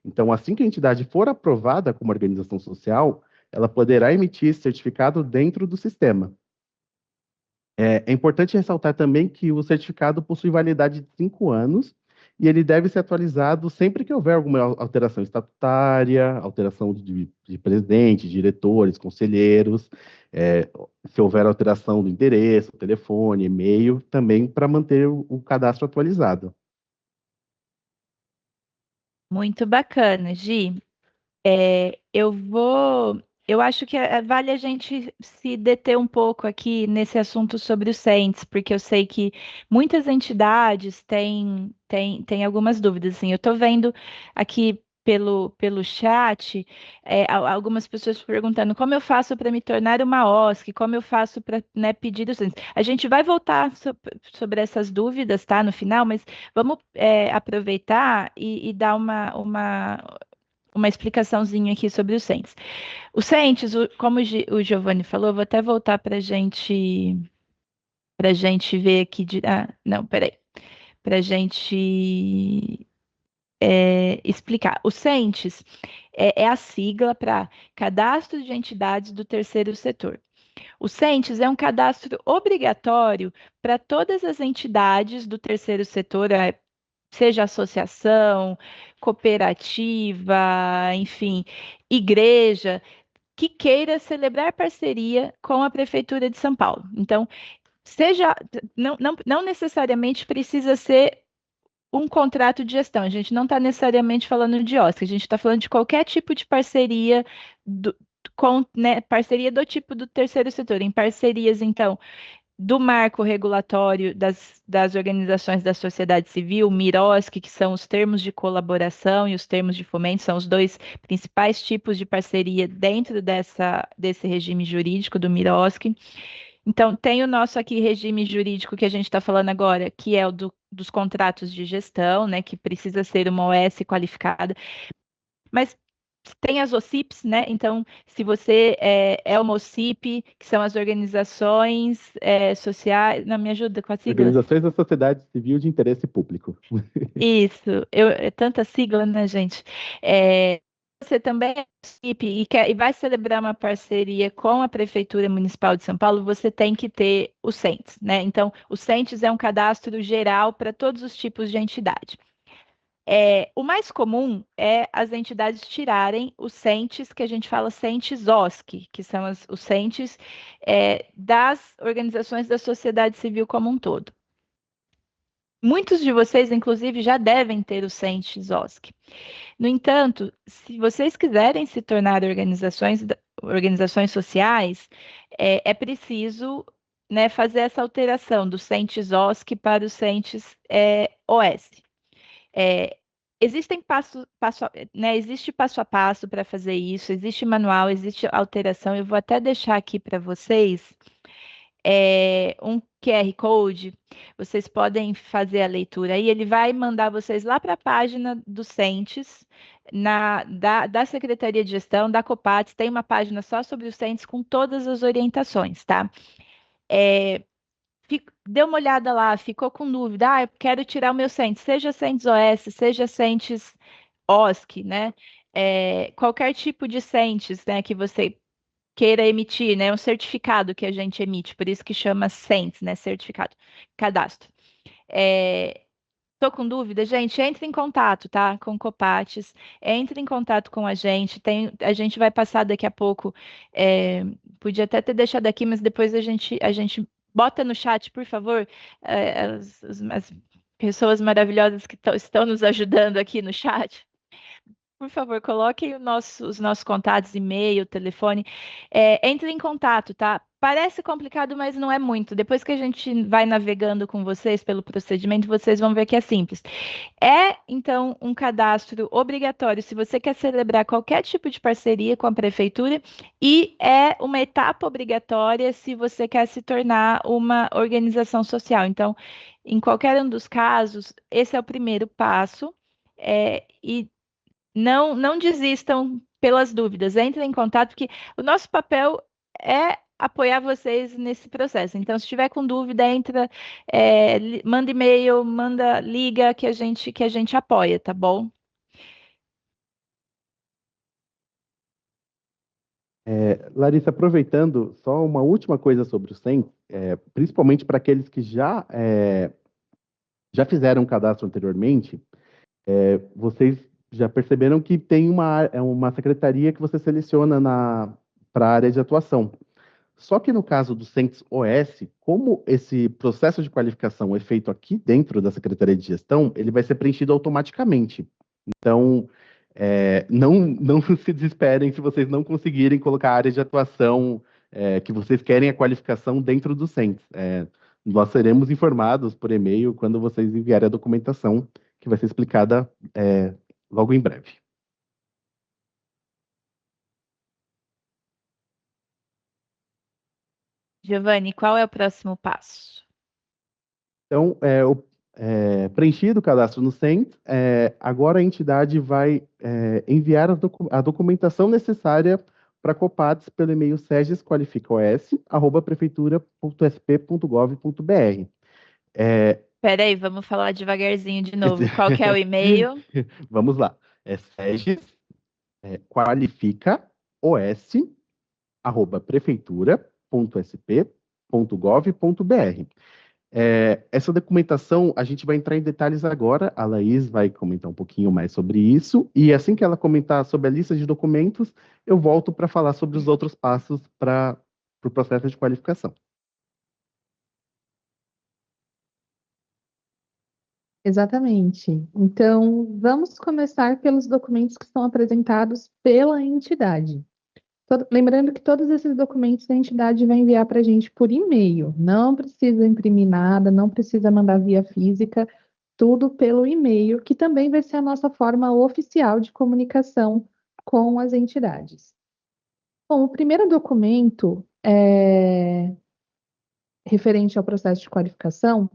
Então, assim que a entidade for aprovada como organização social, ela poderá emitir esse certificado dentro do sistema. É importante ressaltar também que o certificado possui validade de 5 anos e ele deve ser atualizado sempre que houver alguma alteração estatutária, alteração de presidente, diretores, conselheiros, se houver alteração do endereço, telefone, e-mail, também para manter o cadastro atualizado. Muito bacana, Gi. Eu acho que vale a gente se deter um pouco aqui nesse assunto sobre o CENTES, porque eu sei que muitas entidades têm algumas dúvidas. Assim, eu estou vendo aqui pelo chat algumas pessoas perguntando como eu faço para me tornar uma OSC, como eu faço para, né, pedir o CENTES. A gente vai voltar sobre essas dúvidas, tá, no final, mas vamos aproveitar e dar uma explicaçãozinha aqui sobre o CENTES. O CENTES, como o Giovanni falou, vou até voltar para a gente ver aqui. Não, peraí. Para a gente explicar. O CENTES é a sigla para Cadastro de Entidades do Terceiro Setor. O CENTES é um cadastro obrigatório para todas as entidades do terceiro setor, seja associação, cooperativa, enfim, igreja, que queira celebrar parceria com a Prefeitura de São Paulo. Então, não necessariamente precisa ser um contrato de gestão. A gente não está necessariamente falando de OSC, a gente está falando de qualquer tipo de parceria parceria do tipo do terceiro setor, em parcerias, então, do marco regulatório das organizações da sociedade civil, MIROSC, que são os termos de colaboração e os termos de fomento, são os dois principais tipos de parceria dentro desse regime jurídico do MIROSC. Então, tem o nosso aqui regime jurídico que a gente está falando agora, que é o dos contratos de gestão, né, que precisa ser uma OS qualificada, mas tem as OCIPs, né? Então, se você é uma OCIP, que são as organizações sociais. Não, me ajuda com a sigla? Organizações da Sociedade Civil de Interesse Público. Isso, é tanta sigla, né, gente? Você também é OCIP e vai celebrar uma parceria com a Prefeitura Municipal de São Paulo, você tem que ter o CENTES, né? Então, o CENTES é um cadastro geral para todos os tipos de entidade. O mais comum é as entidades tirarem os CENTES, que a gente fala CENTES OSC, que são os CENTES das organizações da sociedade civil como um todo. Muitos de vocês, inclusive, já devem ter o Sentes OSC. No entanto, se vocês quiserem se tornar organizações sociais, é preciso, né, fazer essa alteração do Sentes OSC para o Sentes OS. Existem existe passo a passo para fazer isso, existe manual, existe alteração. Eu vou até deixar aqui para vocês um QR Code, vocês podem fazer a leitura aí, ele vai mandar vocês lá para a página do Sentes, da Secretaria de Gestão, da Copates, tem uma página só sobre o Sentes com todas as orientações, tá? Dê uma olhada lá, ficou com dúvida, eu quero tirar o meu Sentes, seja Sentes OS, seja Sentes OSC, né? Qualquer tipo de Sentes, né, que você queira emitir, né? Um certificado que a gente emite, por isso que chama SENTS, né? Certificado, cadastro. Tô com dúvida, gente, entre em contato, tá? Com o Copates, entre em contato com a gente. A gente vai passar daqui a pouco. Podia até ter deixado aqui, mas depois a gente bota no chat, por favor, as pessoas maravilhosas que estão nos ajudando aqui no chat. Por favor, coloquem os nossos contatos, e-mail, telefone. Entre em contato, tá? Parece complicado, mas não é muito. Depois que a gente vai navegando com vocês pelo procedimento, vocês vão ver que é simples. Então, um cadastro obrigatório se você quer celebrar qualquer tipo de parceria com a prefeitura e é uma etapa obrigatória se você quer se tornar uma organização social. Então, em qualquer um dos casos, esse é o primeiro passo. E não desistam pelas dúvidas, entrem em contato, porque o nosso papel é apoiar vocês nesse processo. Então, se tiver com dúvida, manda e-mail, liga que a gente apoia, tá bom? Larissa, aproveitando, só uma última coisa sobre o SEM, principalmente para aqueles que já fizeram um cadastro anteriormente, vocês já perceberam que tem uma secretaria que você seleciona para a área de atuação. Só que no caso do Sentes OS, como esse processo de qualificação é feito aqui dentro da Secretaria de Gestão, ele vai ser preenchido automaticamente. Então, não se desesperem se vocês não conseguirem colocar a área de atuação que vocês querem a qualificação dentro do Sentes. Nós seremos informados por e-mail quando vocês enviarem a documentação, que vai ser explicada logo em breve. Giovanni, qual é o próximo passo? Então, preenchido o cadastro no SENS, agora a entidade vai enviar a documentação necessária para a Copates pelo e-mail segesqualificaos@prefeitura.sp.gov.br. Peraí, vamos falar devagarzinho de novo. Qual que é o e-mail? Vamos lá. segesqualificaos@prefeitura.sp.gov.br. Essa documentação, a gente vai entrar em detalhes agora, a Laís vai comentar um pouquinho mais sobre isso, e assim que ela comentar sobre a lista de documentos, eu volto para falar sobre os outros passos para o processo de qualificação. Exatamente. Então, vamos começar pelos documentos que são apresentados pela entidade. Lembrando que todos esses documentos a entidade vai enviar para a gente por e-mail. Não precisa imprimir nada, não precisa mandar via física, tudo pelo e-mail, que também vai ser a nossa forma oficial de comunicação com as entidades. Bom, o primeiro documento referente ao processo de qualificação,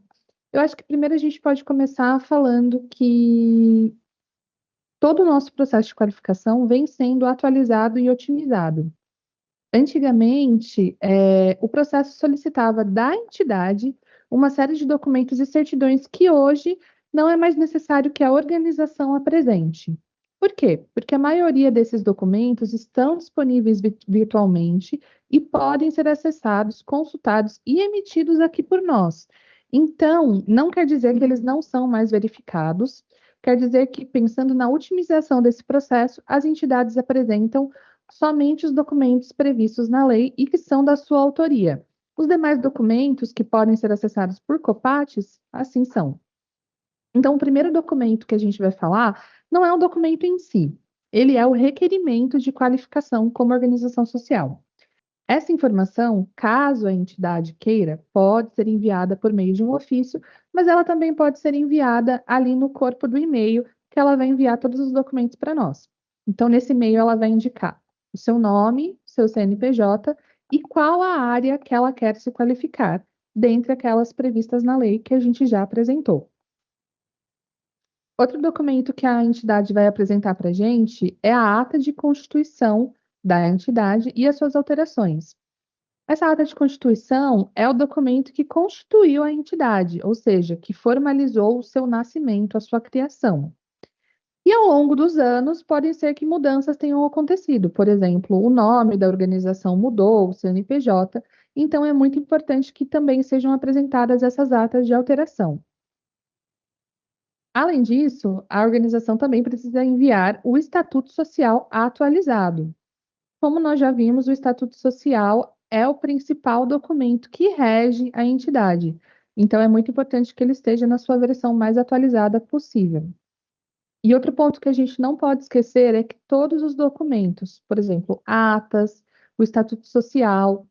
eu acho que primeiro a gente pode começar falando que todo o nosso processo de qualificação vem sendo atualizado e otimizado. Antigamente, o processo solicitava da entidade uma série de documentos e certidões que hoje não é mais necessário que a organização apresente. Por quê? Porque a maioria desses documentos estão disponíveis virtualmente e podem ser acessados, consultados e emitidos aqui por nós. Então, não quer dizer que eles não são mais verificados, quer dizer que, pensando na otimização desse processo, as entidades apresentam somente os documentos previstos na lei e que são da sua autoria. Os demais documentos que podem ser acessados por Copates, assim são. Então, o primeiro documento que a gente vai falar não é um documento em si, ele é o requerimento de qualificação como organização social. Essa informação, caso a entidade queira, pode ser enviada por meio de um ofício, mas ela também pode ser enviada ali no corpo do e-mail, que ela vai enviar todos os documentos para nós. Então, nesse e-mail, ela vai indicar o seu nome, seu CNPJ e qual a área que ela quer se qualificar, dentre aquelas previstas na lei que a gente já apresentou. Outro documento que a entidade vai apresentar para a gente é a ata de constituição da entidade e as suas alterações. Essa ata de constituição é o documento que constituiu a entidade, ou seja, que formalizou o seu nascimento, a sua criação. E ao longo dos anos, podem ser que mudanças tenham acontecido. Por exemplo, o nome da organização mudou, o CNPJ. Então, é muito importante que também sejam apresentadas essas atas de alteração. Além disso, a organização também precisa enviar o Estatuto Social atualizado. Como nós já vimos, o Estatuto Social é o principal documento que rege a entidade. Então, é muito importante que ele esteja na sua versão mais atualizada possível. E outro ponto que a gente não pode esquecer é que todos os documentos, por exemplo, atas, o Estatuto Social,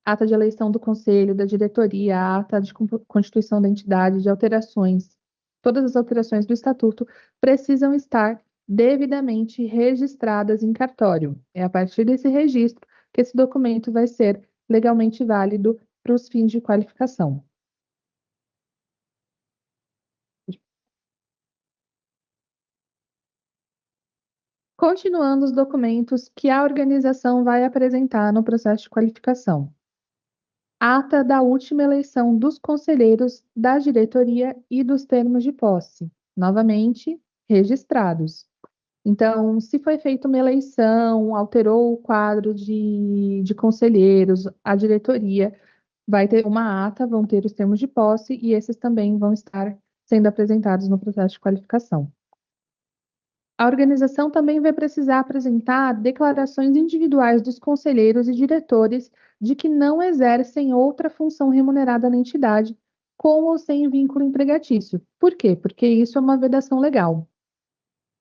ata de eleição do Conselho, da diretoria, ata de constituição da entidade, de alterações, todas as alterações do Estatuto precisam estar devidamente registradas em cartório. É a partir desse registro que esse documento vai ser legalmente válido para os fins de qualificação. Continuando os documentos que a organização vai apresentar no processo de qualificação. Ata da última eleição dos conselheiros da diretoria e dos termos de posse, novamente registrados. Então, se foi feita uma eleição, alterou o quadro de conselheiros, a diretoria vai ter uma ata, vão ter os termos de posse e esses também vão estar sendo apresentados no processo de qualificação. A organização também vai precisar apresentar declarações individuais dos conselheiros e diretores de que não exercem outra função remunerada na entidade, com ou sem vínculo empregatício. Por quê? Porque isso é uma vedação legal.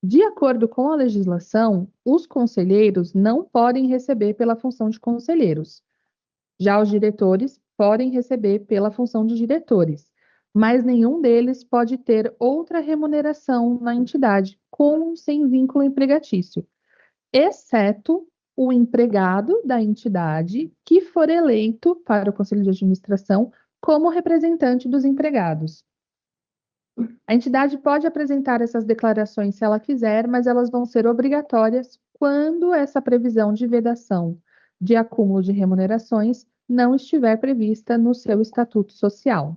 De acordo com a legislação, os conselheiros não podem receber pela função de conselheiros. Já os diretores podem receber pela função de diretores, mas nenhum deles pode ter outra remuneração na entidade, com ou sem vínculo empregatício, exceto o empregado da entidade que for eleito para o Conselho de Administração como representante dos empregados. A entidade pode apresentar essas declarações se ela quiser, mas elas vão ser obrigatórias quando essa previsão de vedação de acúmulo de remunerações não estiver prevista no seu estatuto social.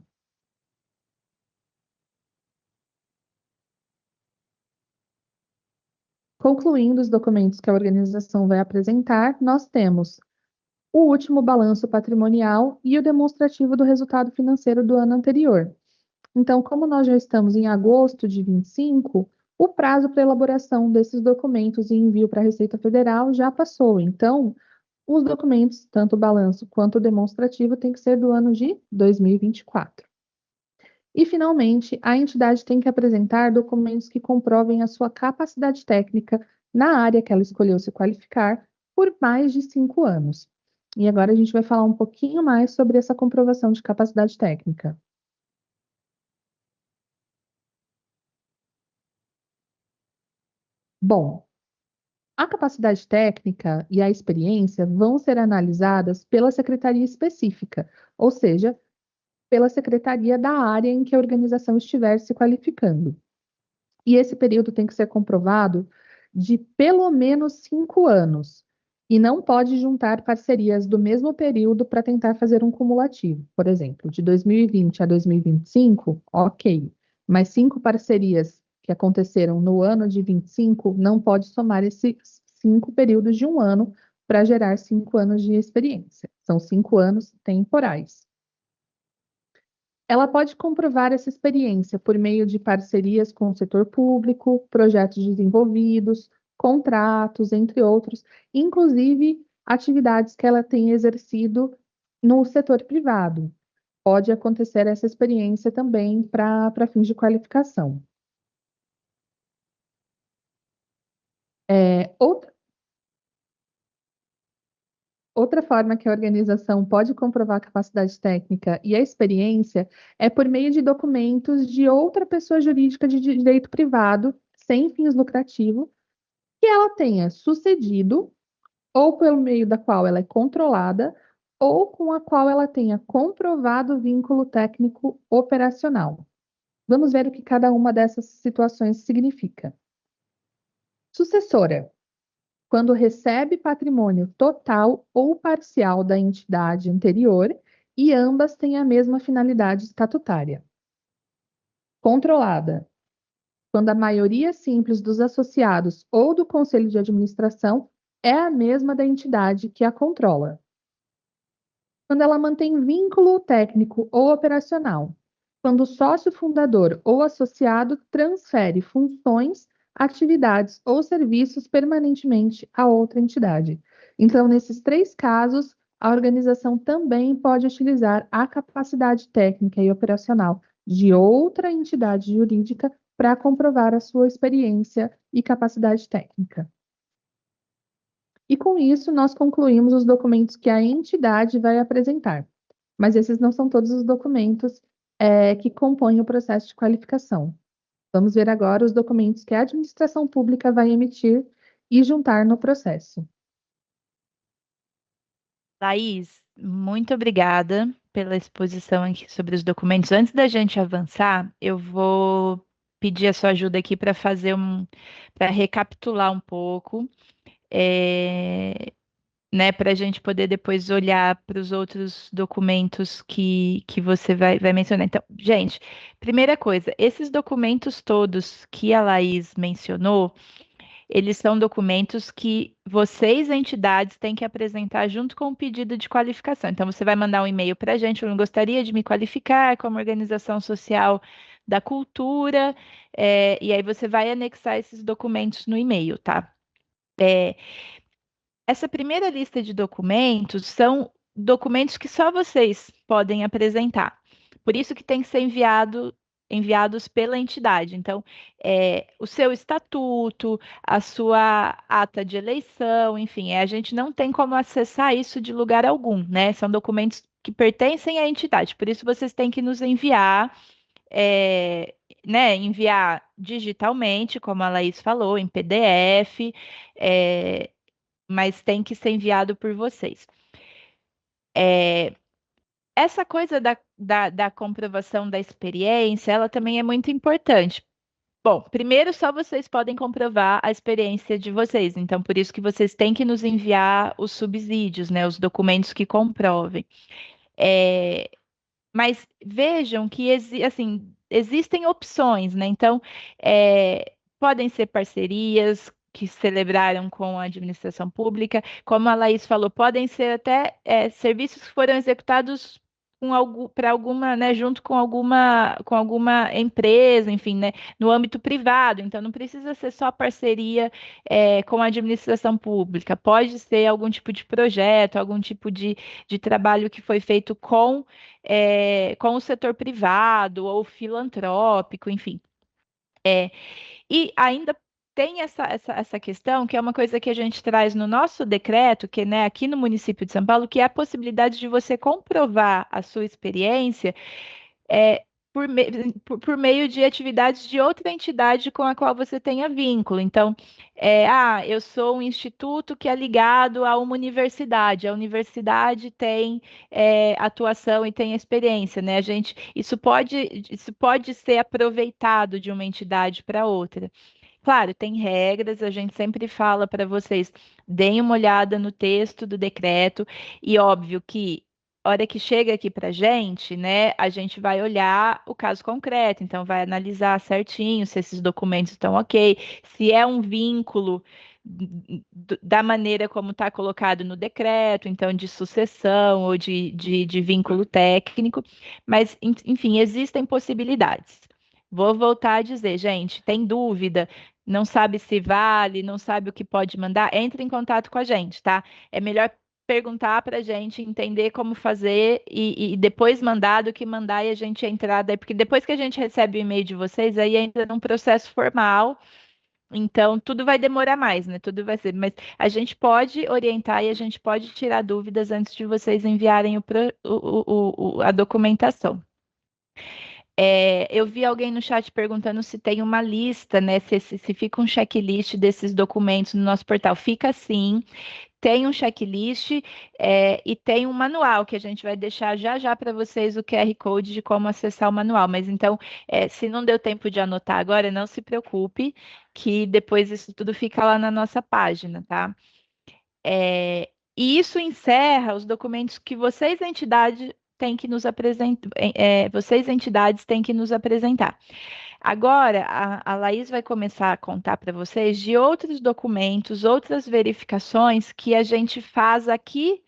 Concluindo os documentos que a organização vai apresentar, nós temos o último balanço patrimonial e o demonstrativo do resultado financeiro do ano anterior. Então, como nós já estamos em agosto de 25, o prazo para elaboração desses documentos e envio para a Receita Federal já passou. Então, os documentos, tanto o balanço quanto o demonstrativo, tem que ser do ano de 2024. E, finalmente, a entidade tem que apresentar documentos que comprovem a sua capacidade técnica na área que ela escolheu se qualificar por mais de 5 anos. E agora a gente vai falar um pouquinho mais sobre essa comprovação de capacidade técnica. Bom, a capacidade técnica e a experiência vão ser analisadas pela secretaria específica, ou seja, pela secretaria da área em que a organização estiver se qualificando. E esse período tem que ser comprovado de pelo menos 5 anos, e não pode juntar parcerias do mesmo período para tentar fazer um cumulativo. Por exemplo, de 2020 a 2025, ok, mas 5 parcerias que aconteceram no ano de 25 não pode somar esses 5 períodos de um ano para gerar 5 anos de experiência. São 5 anos temporais. Ela pode comprovar essa experiência por meio de parcerias com o setor público, projetos desenvolvidos, contratos, entre outros, inclusive atividades que ela tem exercido no setor privado. Pode acontecer essa experiência também para fins de qualificação. Outra forma que a organização pode comprovar a capacidade técnica e a experiência é por meio de documentos de outra pessoa jurídica de direito privado, sem fins lucrativos, que ela tenha sucedido, ou pelo meio da qual ela é controlada, ou com a qual ela tenha comprovado o vínculo técnico operacional. Vamos ver o que cada uma dessas situações significa. Sucessora. Quando recebe patrimônio total ou parcial da entidade anterior e ambas têm a mesma finalidade estatutária. Controlada. Quando a maioria simples dos associados ou do conselho de administração é a mesma da entidade que a controla. Quando ela mantém vínculo técnico ou operacional. Quando o sócio fundador ou associado transfere funções, atividades ou serviços permanentemente a outra entidade. Então, nesses 3 casos, a organização também pode utilizar a capacidade técnica e operacional de outra entidade jurídica para comprovar a sua experiência e capacidade técnica. E com isso, nós concluímos os documentos que a entidade vai apresentar. Mas esses não são todos os documentos que compõem o processo de qualificação. Vamos ver agora os documentos que a administração pública vai emitir e juntar no processo. Laís, muito obrigada pela exposição aqui sobre os documentos. Antes da gente avançar, eu vou pedir a sua ajuda aqui para para recapitular um pouco, né, para a gente poder depois olhar para os outros documentos que você vai mencionar. Então, gente, primeira coisa, esses documentos todos que a Laís mencionou, eles são documentos que vocês, entidades, têm que apresentar junto com o pedido de qualificação. Então, você vai mandar um e-mail para a gente, eu não gostaria de me qualificar como organização social da cultura, e aí você vai anexar esses documentos no e-mail, tá? Essa primeira lista de documentos são documentos que só vocês podem apresentar. Por isso que tem que ser enviados pela entidade. Então, o seu estatuto, a sua ata de eleição, enfim, a gente não tem como acessar isso de lugar algum, né? São documentos que pertencem à entidade. Por isso, vocês têm que nos enviar, né? Enviar digitalmente, como a Laís falou, em PDF, mas tem que ser enviado por vocês. Essa coisa da comprovação da experiência, ela também é muito importante. Bom, primeiro só vocês podem comprovar a experiência de vocês, então por isso que vocês têm que nos enviar os subsídios, né, os documentos que comprovem. Mas vejam que assim, existem opções, né? Então, podem ser parcerias que celebraram com a administração pública, como a Laís falou, podem ser até serviços que foram executados para alguma, né, junto com alguma empresa, enfim, né, no âmbito privado. Então, não precisa ser só parceria com a administração pública, pode ser algum tipo de projeto, algum tipo de trabalho que foi feito com o setor privado ou filantrópico, enfim. E ainda tem essa questão, que é uma coisa que a gente traz no nosso decreto, que, né, aqui no município de São Paulo, que é a possibilidade de você comprovar a sua experiência por meio de atividades de outra entidade com a qual você tenha vínculo. Então, eu sou um instituto que é ligado a uma universidade. A universidade tem atuação e tem experiência, né? Isso pode ser aproveitado de uma entidade para outra. Claro, tem regras, a gente sempre fala para vocês, deem uma olhada no texto do decreto, e óbvio que hora que chega aqui para a gente, né, a gente vai olhar o caso concreto, então vai analisar certinho se esses documentos estão ok, se é um vínculo da maneira como está colocado no decreto, então de sucessão ou de vínculo técnico, mas enfim, existem possibilidades. Vou voltar a dizer, gente, tem dúvida, não sabe se vale, não sabe o que pode mandar, entre em contato com a gente, tá? É melhor perguntar para a gente, entender como fazer e depois mandar do que mandar e a gente entrar daí, porque depois que a gente recebe o e-mail de vocês, aí entra num processo formal Então, tudo vai demorar mais, né? Tudo vai ser. Mas a gente pode orientar e a gente pode tirar dúvidas antes de vocês enviarem a documentação. Eu vi alguém no chat perguntando se tem uma lista, né? Se fica um checklist desses documentos no nosso portal. Fica sim. Tem um checklist, e tem um manual que a gente vai deixar já já para vocês o QR Code de como acessar o manual. Mas então, se não deu tempo de anotar agora, não se preocupe, que depois isso tudo fica lá na nossa página, tá? E isso encerra os documentos que vocês, entidade, têm que nos apresentar. Vocês, entidades, têm que nos apresentar. Agora, a Laís vai começar a contar para vocês de outros documentos, outras verificações que a gente faz aqui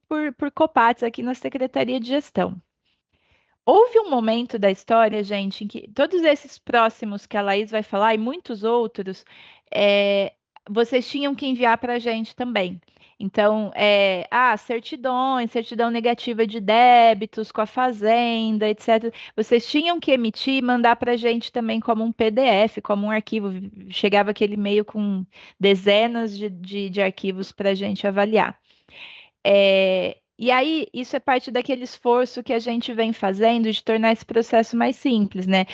por Copates, aqui na Secretaria de Gestão. Houve um momento da história, gente, em que todos esses próximos que a Laís vai falar e muitos outros, vocês tinham que enviar para a gente também. Então, certidões, certidão negativa de débitos com a fazenda, etc. Vocês tinham que emitir e mandar para a gente também como um PDF, como um arquivo. Chegava aquele e-mail com dezenas de arquivos para a gente avaliar. E aí, isso é parte daquele esforço que a gente vem fazendo de tornar esse processo mais simples, né?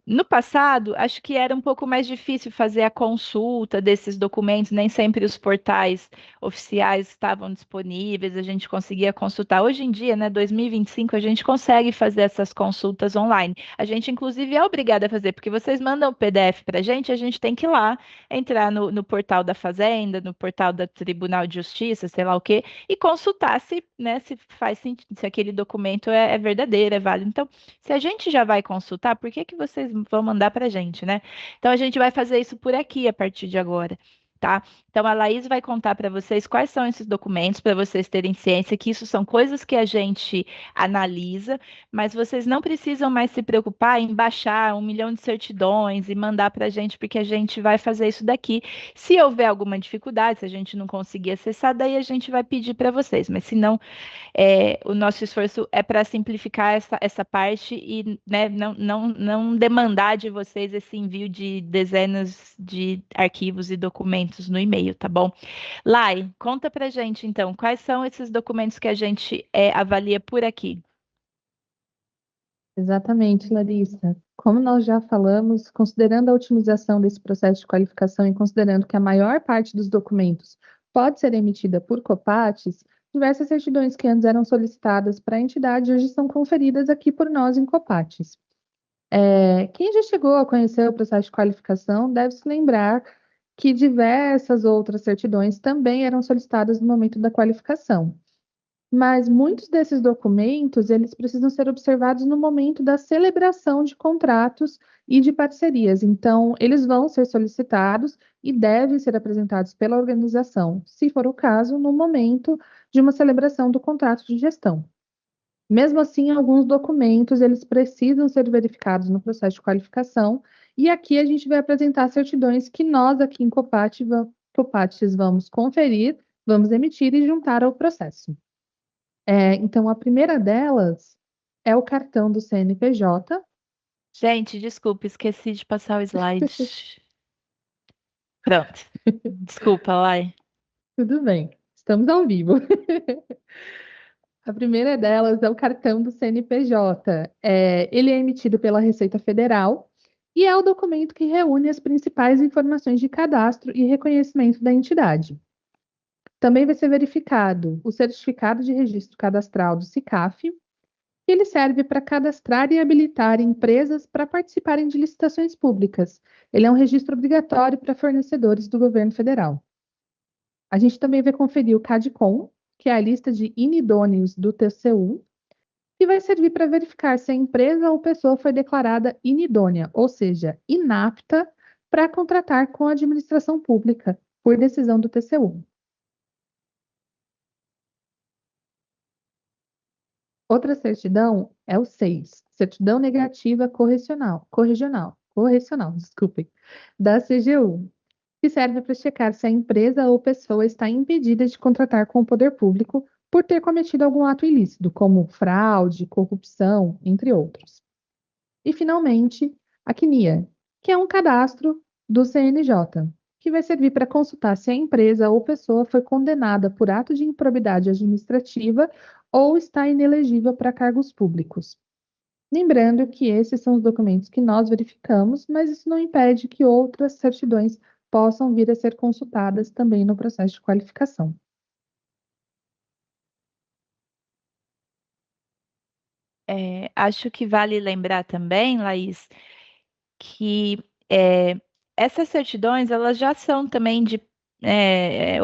No passado, acho que era um pouco mais difícil fazer a consulta desses documentos, nem sempre os portais oficiais estavam disponíveis, a gente conseguia consultar. Hoje em dia, né, 2025, a gente consegue fazer essas consultas online. A gente, inclusive, é obrigada a fazer, porque vocês mandam o PDF para a gente tem que ir lá, entrar no portal da Fazenda, no portal do Tribunal de Justiça, sei lá o quê, e consultar se, né, se faz sentido, se aquele documento é verdadeiro, é válido. Então, se a gente já vai consultar, por que que vocês vão mandar para a gente, né? Então, a gente vai fazer isso por aqui a partir de agora, tá? Então, a Laís vai contar para vocês quais são esses documentos, para vocês terem ciência que isso são coisas que a gente analisa, mas vocês não precisam mais se preocupar em baixar 1 milhão de certidões e mandar para a gente, porque a gente vai fazer isso daqui. Se houver alguma dificuldade, se a gente não conseguir acessar, daí a gente vai pedir para vocês, mas se não, o nosso esforço é para simplificar essa parte e, né, não demandar de vocês esse envio de dezenas de arquivos e documentos no e-mail, tá bom? Lai, conta pra gente então, quais são esses documentos que a gente avalia por aqui? Exatamente, Larissa. Como nós já falamos, considerando a otimização desse processo de qualificação e considerando que a maior parte dos documentos pode ser emitida por Copates, diversas certidões que antes eram solicitadas para a entidade hoje são conferidas aqui por nós em Copates. Quem já chegou a conhecer o processo de qualificação deve se lembrar que diversas outras certidões também eram solicitadas no momento da qualificação. Mas muitos desses documentos, eles precisam ser observados no momento da celebração de contratos e de parcerias. Então, eles vão ser solicitados e devem ser apresentados pela organização, se for o caso, no momento de uma celebração do contrato de gestão. Mesmo assim, alguns documentos, eles precisam ser verificados no processo de qualificação, e aqui a gente vai apresentar certidões que nós aqui em Copates vamos conferir, vamos emitir e juntar ao processo. Então, a primeira delas é o cartão do CNPJ. Gente, desculpa, esqueci de passar o slide. Pronto. Desculpa, Lai. Tudo bem, estamos ao vivo. A primeira delas é o cartão do CNPJ. Ele é emitido pela Receita Federal e é o documento que reúne as principais informações de cadastro e reconhecimento da entidade. Também vai ser verificado o certificado de registro cadastral do SICAF, que ele serve para cadastrar e habilitar empresas para participarem de licitações públicas. Ele é um registro obrigatório para fornecedores do governo federal. A gente também vai conferir o CADCOM, que é a lista de inidôneos do TCU, que vai servir para verificar se a empresa ou pessoa foi declarada inidônea, ou seja, inapta para contratar com a administração pública, por decisão do TCU. Outra certidão é o 6, certidão negativa correcional, desculpem, da CGU, que serve para checar se a empresa ou pessoa está impedida de contratar com o poder público por ter cometido algum ato ilícito, como fraude, corrupção, entre outros. E, finalmente, a CNIA, que é um cadastro do CNJ, que vai servir para consultar se a empresa ou pessoa foi condenada por ato de improbidade administrativa ou está inelegível para cargos públicos. Lembrando que esses são os documentos que nós verificamos, mas isso não impede que outras certidões possam vir a ser consultadas também no processo de qualificação. Acho que vale lembrar também, Laís, que é, essas certidões elas já são também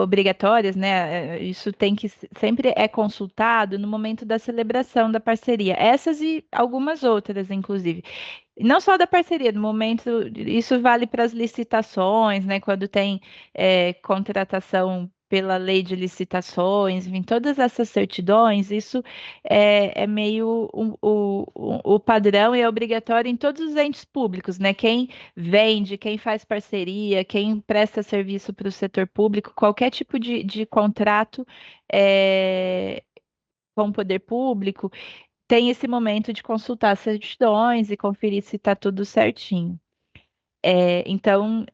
obrigatórias, né? Isso tem que sempre é consultado no momento da celebração da parceria. Essas e algumas outras, inclusive. Não só da parceria, no momento, isso vale para as licitações, né? Quando tem contratação pela lei de licitações, enfim, todas essas certidões, isso é meio o padrão e é obrigatório em todos os entes públicos, né? Quem vende, quem faz parceria, quem presta serviço para o setor público, qualquer tipo de contrato com o poder público tem esse momento de consultar as certidões e conferir se está tudo certinho. Então,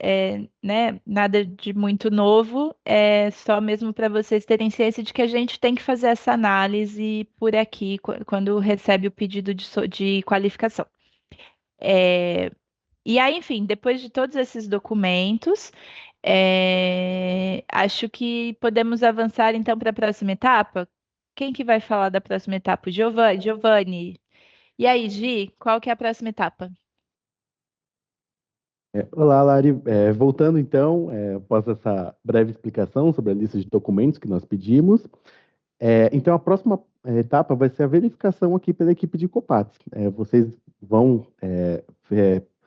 né, nada de muito novo, é só mesmo para vocês terem ciência de que a gente tem que fazer essa análise por aqui, quando recebe o pedido de qualificação. E aí, enfim, depois de todos esses documentos, acho que podemos avançar então para a próxima etapa. Quem que vai falar da próxima etapa? Giovanni. Giovanni. E aí, Gi, qual que é a próxima etapa? Olá, Lari. Voltando então, após essa breve explicação sobre a lista de documentos que nós pedimos, então a próxima etapa vai ser a verificação aqui pela equipe de Copates. Vocês vão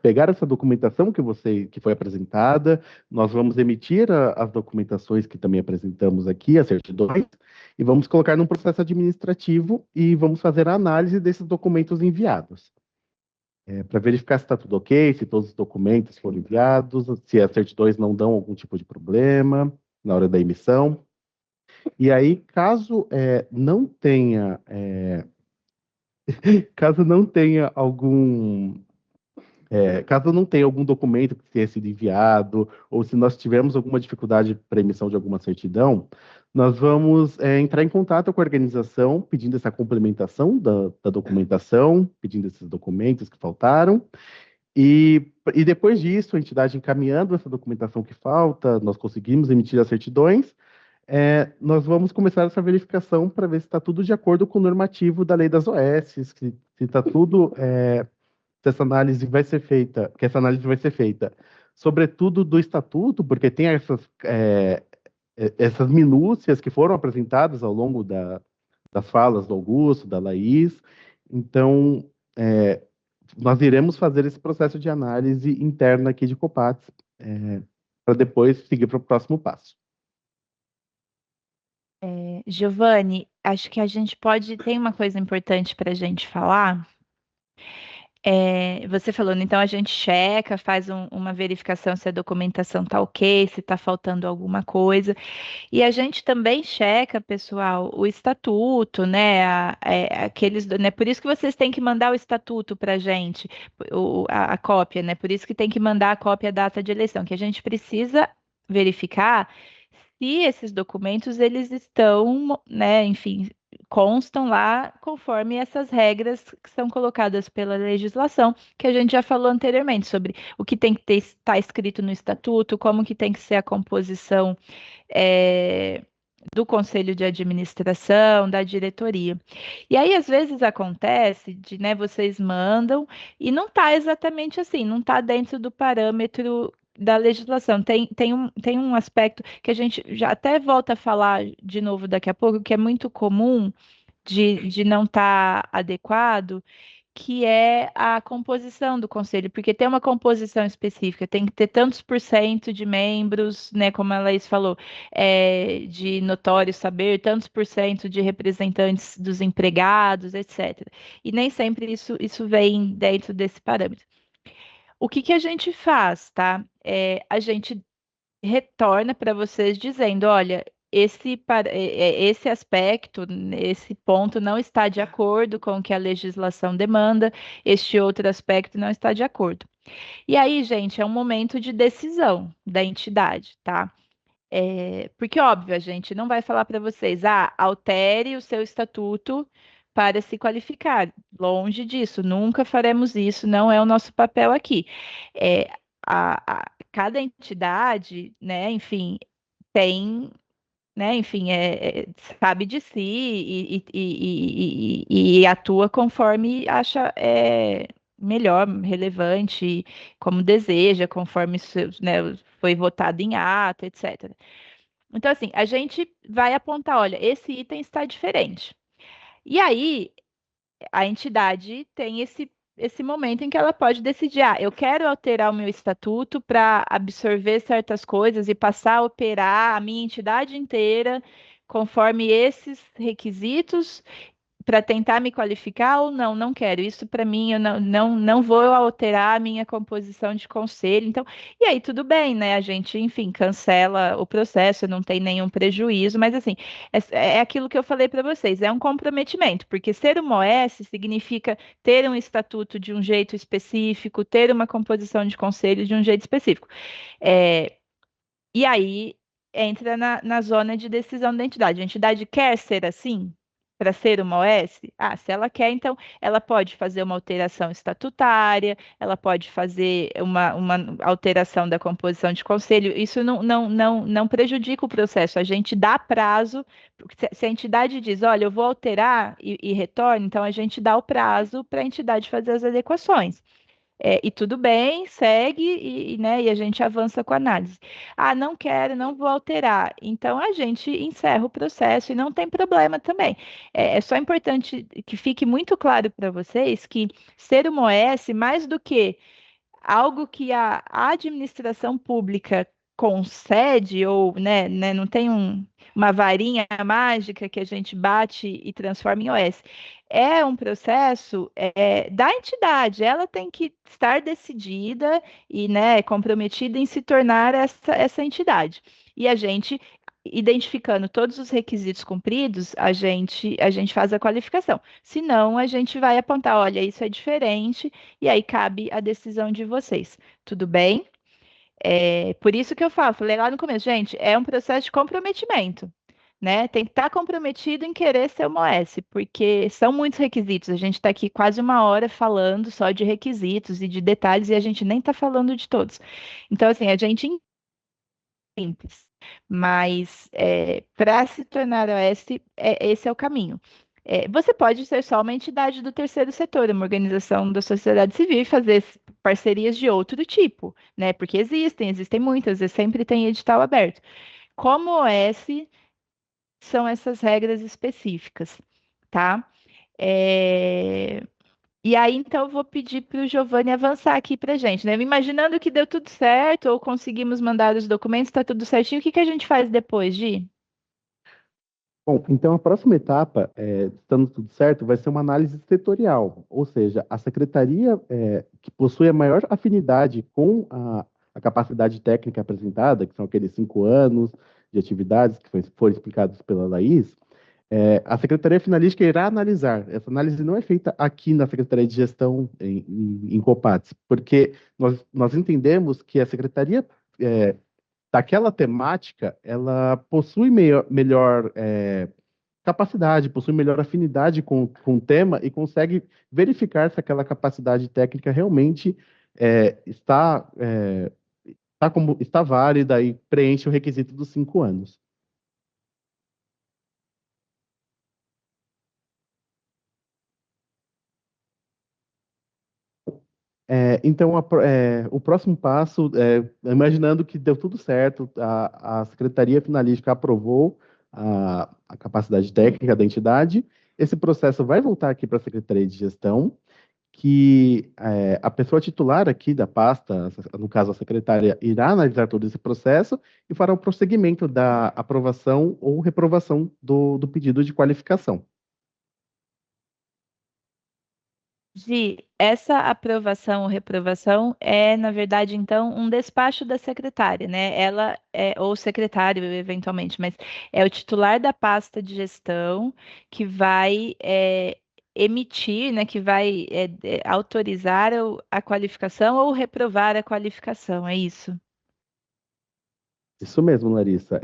pegar essa documentação que foi apresentada, nós vamos emitir as documentações que também apresentamos aqui, as certidões, e vamos colocar num processo administrativo e vamos fazer a análise desses documentos enviados. Para verificar se está tudo ok, se todos os documentos foram enviados, se as certidões não dão algum tipo de problema na hora da emissão. E aí, caso não tenha algum documento que tenha sido enviado, ou se nós tivermos alguma dificuldade para emissão de alguma certidão, nós vamos entrar em contato com a organização, pedindo essa complementação da documentação, pedindo esses documentos que faltaram, e depois disso, a entidade encaminhando essa documentação que falta, nós conseguimos emitir as certidões, nós vamos começar essa verificação para ver se está tudo de acordo com o normativo da lei das OS, se está tudo, se essa análise vai ser feita, que essa análise vai ser feita, sobretudo do estatuto, porque tem essas minúcias que foram apresentadas ao longo das falas do Augusto, da Laís. Então, nós iremos fazer esse processo de análise interna aqui de Copates, para depois seguir para o próximo passo. Giovanni, acho que a gente tem uma coisa importante para a gente falar. Você falou, então a gente checa, faz uma verificação se a documentação está ok, se está faltando alguma coisa. E a gente também checa, pessoal, o estatuto, né? Né? Por isso que vocês têm que mandar o estatuto para a gente, a cópia, né? Por isso que tem que mandar a cópia da ata de eleição, que a gente precisa verificar se esses documentos eles estão, né, enfim, constam lá conforme essas regras que são colocadas pela legislação, que a gente já falou anteriormente, sobre o que tem que estar escrito no estatuto, como que tem que ser a composição do conselho de administração, da diretoria. E aí, às vezes, acontece de, né, vocês mandam e não está exatamente assim, não está dentro do parâmetro da legislação. Tem um aspecto que a gente já até volta a falar de novo daqui a pouco, que é muito comum de não estar adequado, que é a composição do conselho, porque tem uma composição específica, tem que ter tantos por cento de membros, né, como a Laís falou, de notório saber, tantos por cento de representantes dos empregados, etc. E nem sempre isso vem dentro desse parâmetro. O que a gente faz, tá? A gente retorna para vocês dizendo, olha, esse aspecto, esse ponto não está de acordo com o que a legislação demanda, este outro aspecto não está de acordo. E aí, gente, é um momento de decisão da entidade, tá? Porque, óbvio, a gente não vai falar para vocês, altere o seu estatuto para se qualificar. Longe disso, nunca faremos isso, não é o nosso papel aqui. É, cada entidade, né, enfim, tem, né, enfim, sabe de si e atua conforme acha melhor, relevante, como deseja, conforme né, foi votado em ato, etc. Então, assim, a gente vai apontar, olha, esse item está diferente. E aí, a entidade tem esse momento em que ela pode decidir, eu quero alterar o meu estatuto para absorver certas coisas e passar a operar a minha entidade inteira conforme esses requisitos para tentar me qualificar ou não, não quero. Isso para mim, eu não vou alterar a minha composição de conselho. Então, e aí tudo bem, né? A gente, enfim, cancela o processo, não tem nenhum prejuízo, mas assim, é aquilo que eu falei para vocês, é um comprometimento, porque ser uma OS significa ter um estatuto de um jeito específico, ter uma composição de conselho de um jeito específico. É, e aí entra na zona de decisão da entidade. A entidade quer ser assim? Para ser uma OS? Se ela quer, então ela pode fazer uma alteração estatutária, ela pode fazer uma alteração da composição de conselho. Isso não prejudica o processo. A gente dá prazo, porque se a entidade diz, olha, eu vou alterar e retorne, então a gente dá o prazo para a entidade fazer as adequações. E tudo bem, segue né, e a gente avança com a análise. Não quero, não vou alterar. Então a gente encerra o processo e não tem problema também. É só importante que fique muito claro para vocês que ser uma OS, mais do que algo que a administração pública concede, ou né, não tem uma varinha mágica que a gente bate e transforma em OS. É um processo da entidade, ela tem que estar decidida e né, comprometida em se tornar essa entidade. E a gente, identificando todos os requisitos cumpridos, a gente faz a qualificação. Senão, a gente vai apontar, olha, isso é diferente, e aí cabe a decisão de vocês. Tudo bem? Por isso que eu falei lá no começo, gente, é um processo de comprometimento, né? Tem que estar comprometido em querer ser uma OS, porque são muitos requisitos. A gente está aqui quase uma hora falando só de requisitos e de detalhes, e a gente nem está falando de todos. Então, assim, a gente simples, mas para se tornar OS, esse é o caminho. Você pode ser só uma entidade do terceiro setor, uma organização da sociedade civil e fazer parcerias de outro tipo, né? Porque existem muitas, e sempre tem edital aberto. Como OS, são essas regras específicas, tá? É, E aí, então, eu vou pedir para o Giovanni avançar aqui para a gente, né? Imaginando que deu tudo certo, ou conseguimos mandar os documentos, está tudo certinho, o que que a gente faz depois, Gi? Bom, então a próxima etapa, estando tudo certo, vai ser uma análise setorial, ou seja, a secretaria que possui a maior afinidade com a capacidade técnica apresentada, que são aqueles 5 anos de atividades que foram explicados pela Laís, a Secretaria Finalística irá analisar. Essa análise não é feita aqui na Secretaria de Gestão em Copates, porque nós entendemos que a Secretaria daquela temática, ela possui melhor capacidade, possui melhor afinidade com o tema e consegue verificar se aquela capacidade técnica realmente está válida e preenche o requisito dos 5 anos. Então, o próximo passo, imaginando que deu tudo certo, a Secretaria Finalística aprovou a capacidade técnica da entidade, esse processo vai voltar aqui para a Secretaria de Gestão, que a pessoa titular aqui da pasta, no caso a secretária, irá analisar todo esse processo e fará o prosseguimento da aprovação ou reprovação do pedido de qualificação. Gi, essa aprovação ou reprovação é, na verdade, então, um despacho da secretária, né? Ela é, ou secretário, eventualmente, mas é o titular da pasta de gestão que vai emitir, né? Que vai autorizar a qualificação ou reprovar a qualificação, é isso? Isso mesmo, Larissa.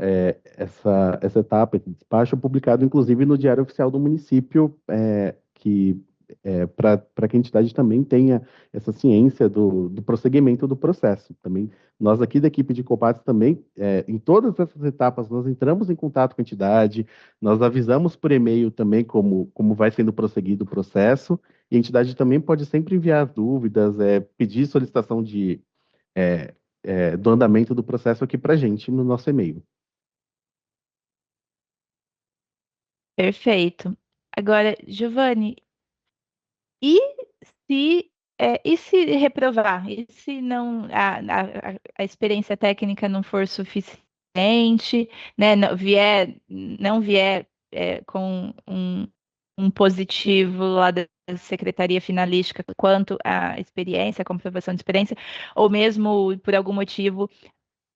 Essa etapa, esse despacho, é publicado inclusive no Diário Oficial do município, para que a entidade também tenha essa ciência do prosseguimento do processo. Também, nós aqui da equipe de Copates também, em todas essas etapas, nós entramos em contato com a entidade, nós avisamos por e-mail também como vai sendo prosseguido o processo, e a entidade também pode sempre enviar dúvidas, pedir solicitação é, do andamento do processo aqui para a gente no nosso e-mail. Perfeito. Agora, Giovanni, e e se reprovar? E se não a experiência técnica não for suficiente, né? Não vier com um positivo lá da secretaria finalística quanto à experiência, a comprovação de experiência, ou mesmo por algum motivo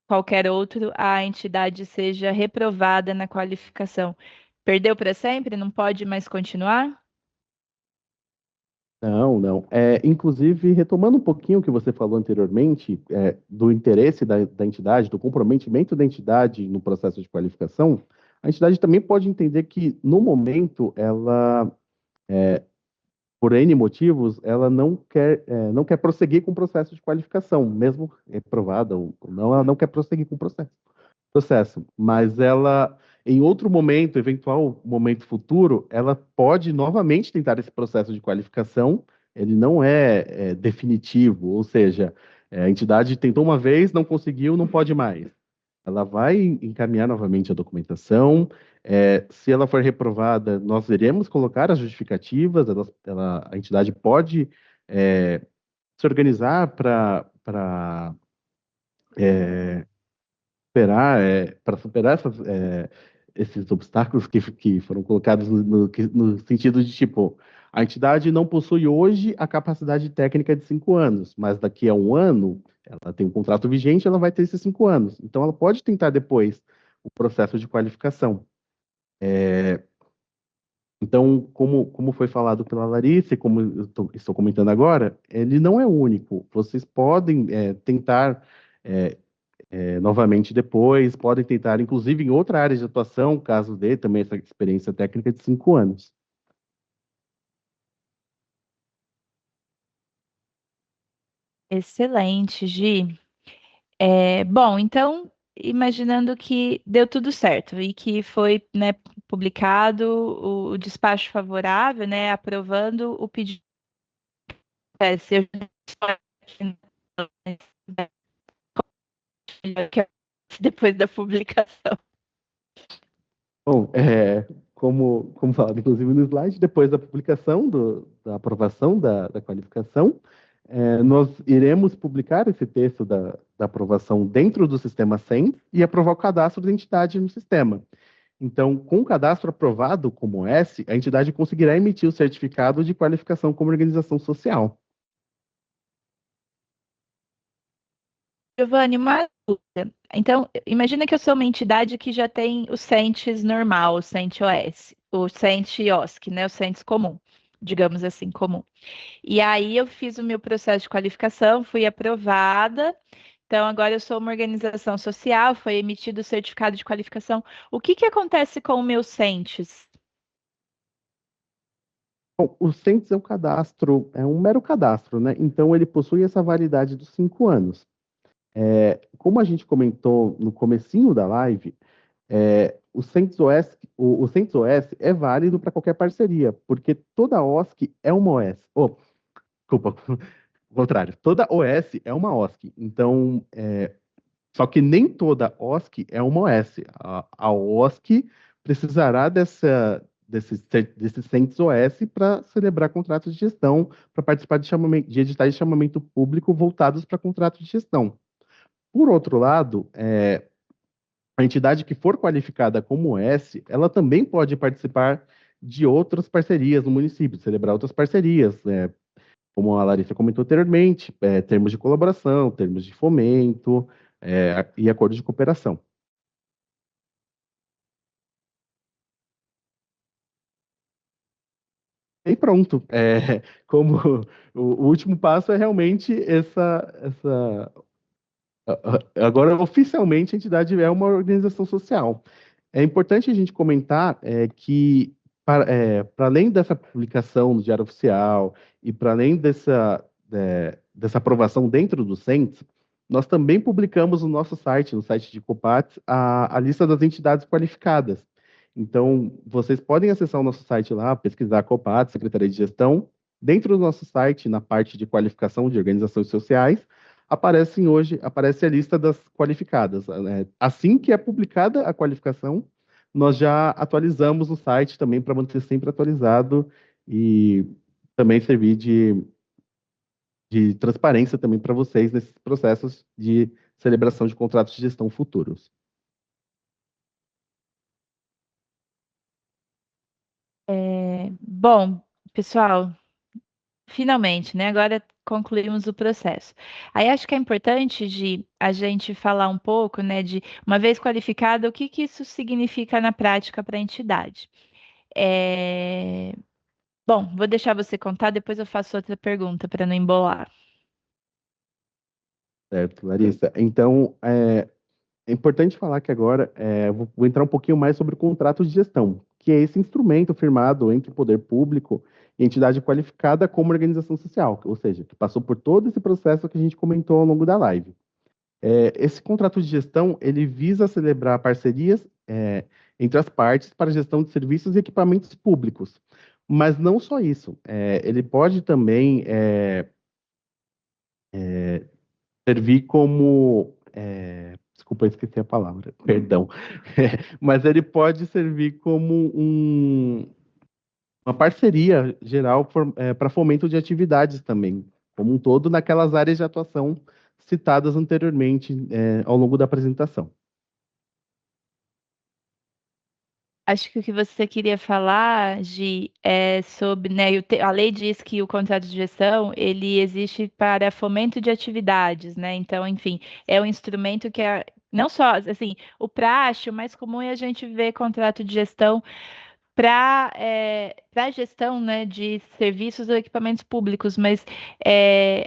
qualquer outro, a entidade seja reprovada na qualificação. Perdeu para sempre? Não pode mais continuar? Não, não. Inclusive, retomando um pouquinho o que você falou anteriormente, do interesse da entidade, do comprometimento da entidade no processo de qualificação, a entidade também pode entender que, no momento, ela, por N motivos, ela não quer prosseguir com o processo de qualificação, mesmo reprovada ou não, ela não quer prosseguir com o processo, mas ela, em outro momento, eventual momento futuro, ela pode novamente tentar esse processo de qualificação. Ele não é definitivo, ou seja, a entidade tentou uma vez, não conseguiu, não pode mais. Ela vai encaminhar novamente a documentação. Se ela for reprovada, nós iremos colocar as justificativas. A entidade pode se organizar para superar esses obstáculos que foram colocados no sentido de, tipo, a entidade não possui hoje a capacidade técnica de 5 anos, mas daqui a um ano ela tem um contrato vigente, ela vai ter esses 5 anos. Então, ela pode tentar depois o processo de qualificação. Então, como foi falado pela Larissa, e como eu estou comentando agora, ele não é único. Vocês podem tentar novamente depois, podem tentar, inclusive, em outra área de atuação, caso dê também essa experiência técnica de 5 anos. Excelente, Gi. Bom, então, imaginando que deu tudo certo e que foi, né, publicado o despacho favorável, né, aprovando o pedido. Se eu depois da publicação. Bom, como falado, inclusive no slide, depois da publicação, da aprovação da qualificação, nós iremos publicar esse texto da aprovação dentro do sistema SEM e aprovar o cadastro da entidade no sistema. Então, com o cadastro aprovado como S, a entidade conseguirá emitir o certificado de qualificação como organização social. Giovanni, uma dúvida. Então, imagina que eu sou uma entidade que já tem o CENTES normal, o CENTE-OS, o CENTE-OSC, né, o CENTES comum, digamos assim, comum. E aí eu fiz o meu processo de qualificação, fui aprovada. Então, agora eu sou uma organização social, foi emitido o certificado de qualificação. O que que acontece com o meu CENTES? Bom, o CENTES é um mero cadastro, né? Então, ele possui essa validade dos 5 anos. Como a gente comentou no comecinho da live, o CENTES OS, o CENTES OS é válido para qualquer parceria, porque toda OSC é uma OS. Oh, desculpa, o contrário. Toda OS é uma OSC. Então, só que nem toda OSC é uma OS. A OSC precisará desse CENTES OS para celebrar contratos de gestão, para participar de editais de chamamento público voltados para contratos de gestão. Por outro lado, a entidade que for qualificada como S, ela também pode participar de outras parcerias no município, celebrar outras parcerias, como a Larissa comentou anteriormente, termos de colaboração, termos de fomento, e acordos de cooperação. E pronto. Como o último passo é realmente agora, oficialmente, a entidade é uma organização social. É importante a gente comentar que, para além dessa publicação no Diário Oficial e para além dessa aprovação dentro do CENTES, nós também publicamos no nosso site, no site de Copates, a lista das entidades qualificadas. Então, vocês podem acessar o nosso site lá, pesquisar Copates, Secretaria de Gestão. Dentro do nosso site, na parte de qualificação de organizações sociais, aparece a lista das qualificadas, né? Assim que é publicada a qualificação, nós já atualizamos o site também para manter sempre atualizado e também servir de transparência também para vocês nesses processos de celebração de contratos de gestão futuros. Bom, pessoal, finalmente, né? Agora concluímos o processo. Aí acho que é importante de a gente falar um pouco, né, de uma vez qualificado, o que que isso significa na prática para a entidade. Bom, vou deixar você contar, depois eu faço outra pergunta para não embolar. Certo, Larissa? Então, é importante falar que agora vou entrar um pouquinho mais sobre o contrato de gestão, que é esse instrumento firmado entre o poder público e entidade qualificada como organização social, ou seja, que passou por todo esse processo que a gente comentou ao longo da live. Esse contrato de gestão, ele visa celebrar parcerias entre as partes para gestão de serviços e equipamentos públicos. Mas não só isso, ele pode também servir como. Desculpa, eu esqueci a palavra, perdão. Mas ele pode servir como uma parceria geral para fomento de atividades também, como um todo, naquelas áreas de atuação citadas anteriormente ao longo da apresentação. Acho que o que você queria falar, Gi, é sobre, né, a lei diz que o contrato de gestão, ele existe para fomento de atividades, né? Então, enfim, é um instrumento que é não só, assim, o praxe, o mais comum é a gente ver contrato de gestão para a gestão, né, de serviços ou equipamentos públicos, mas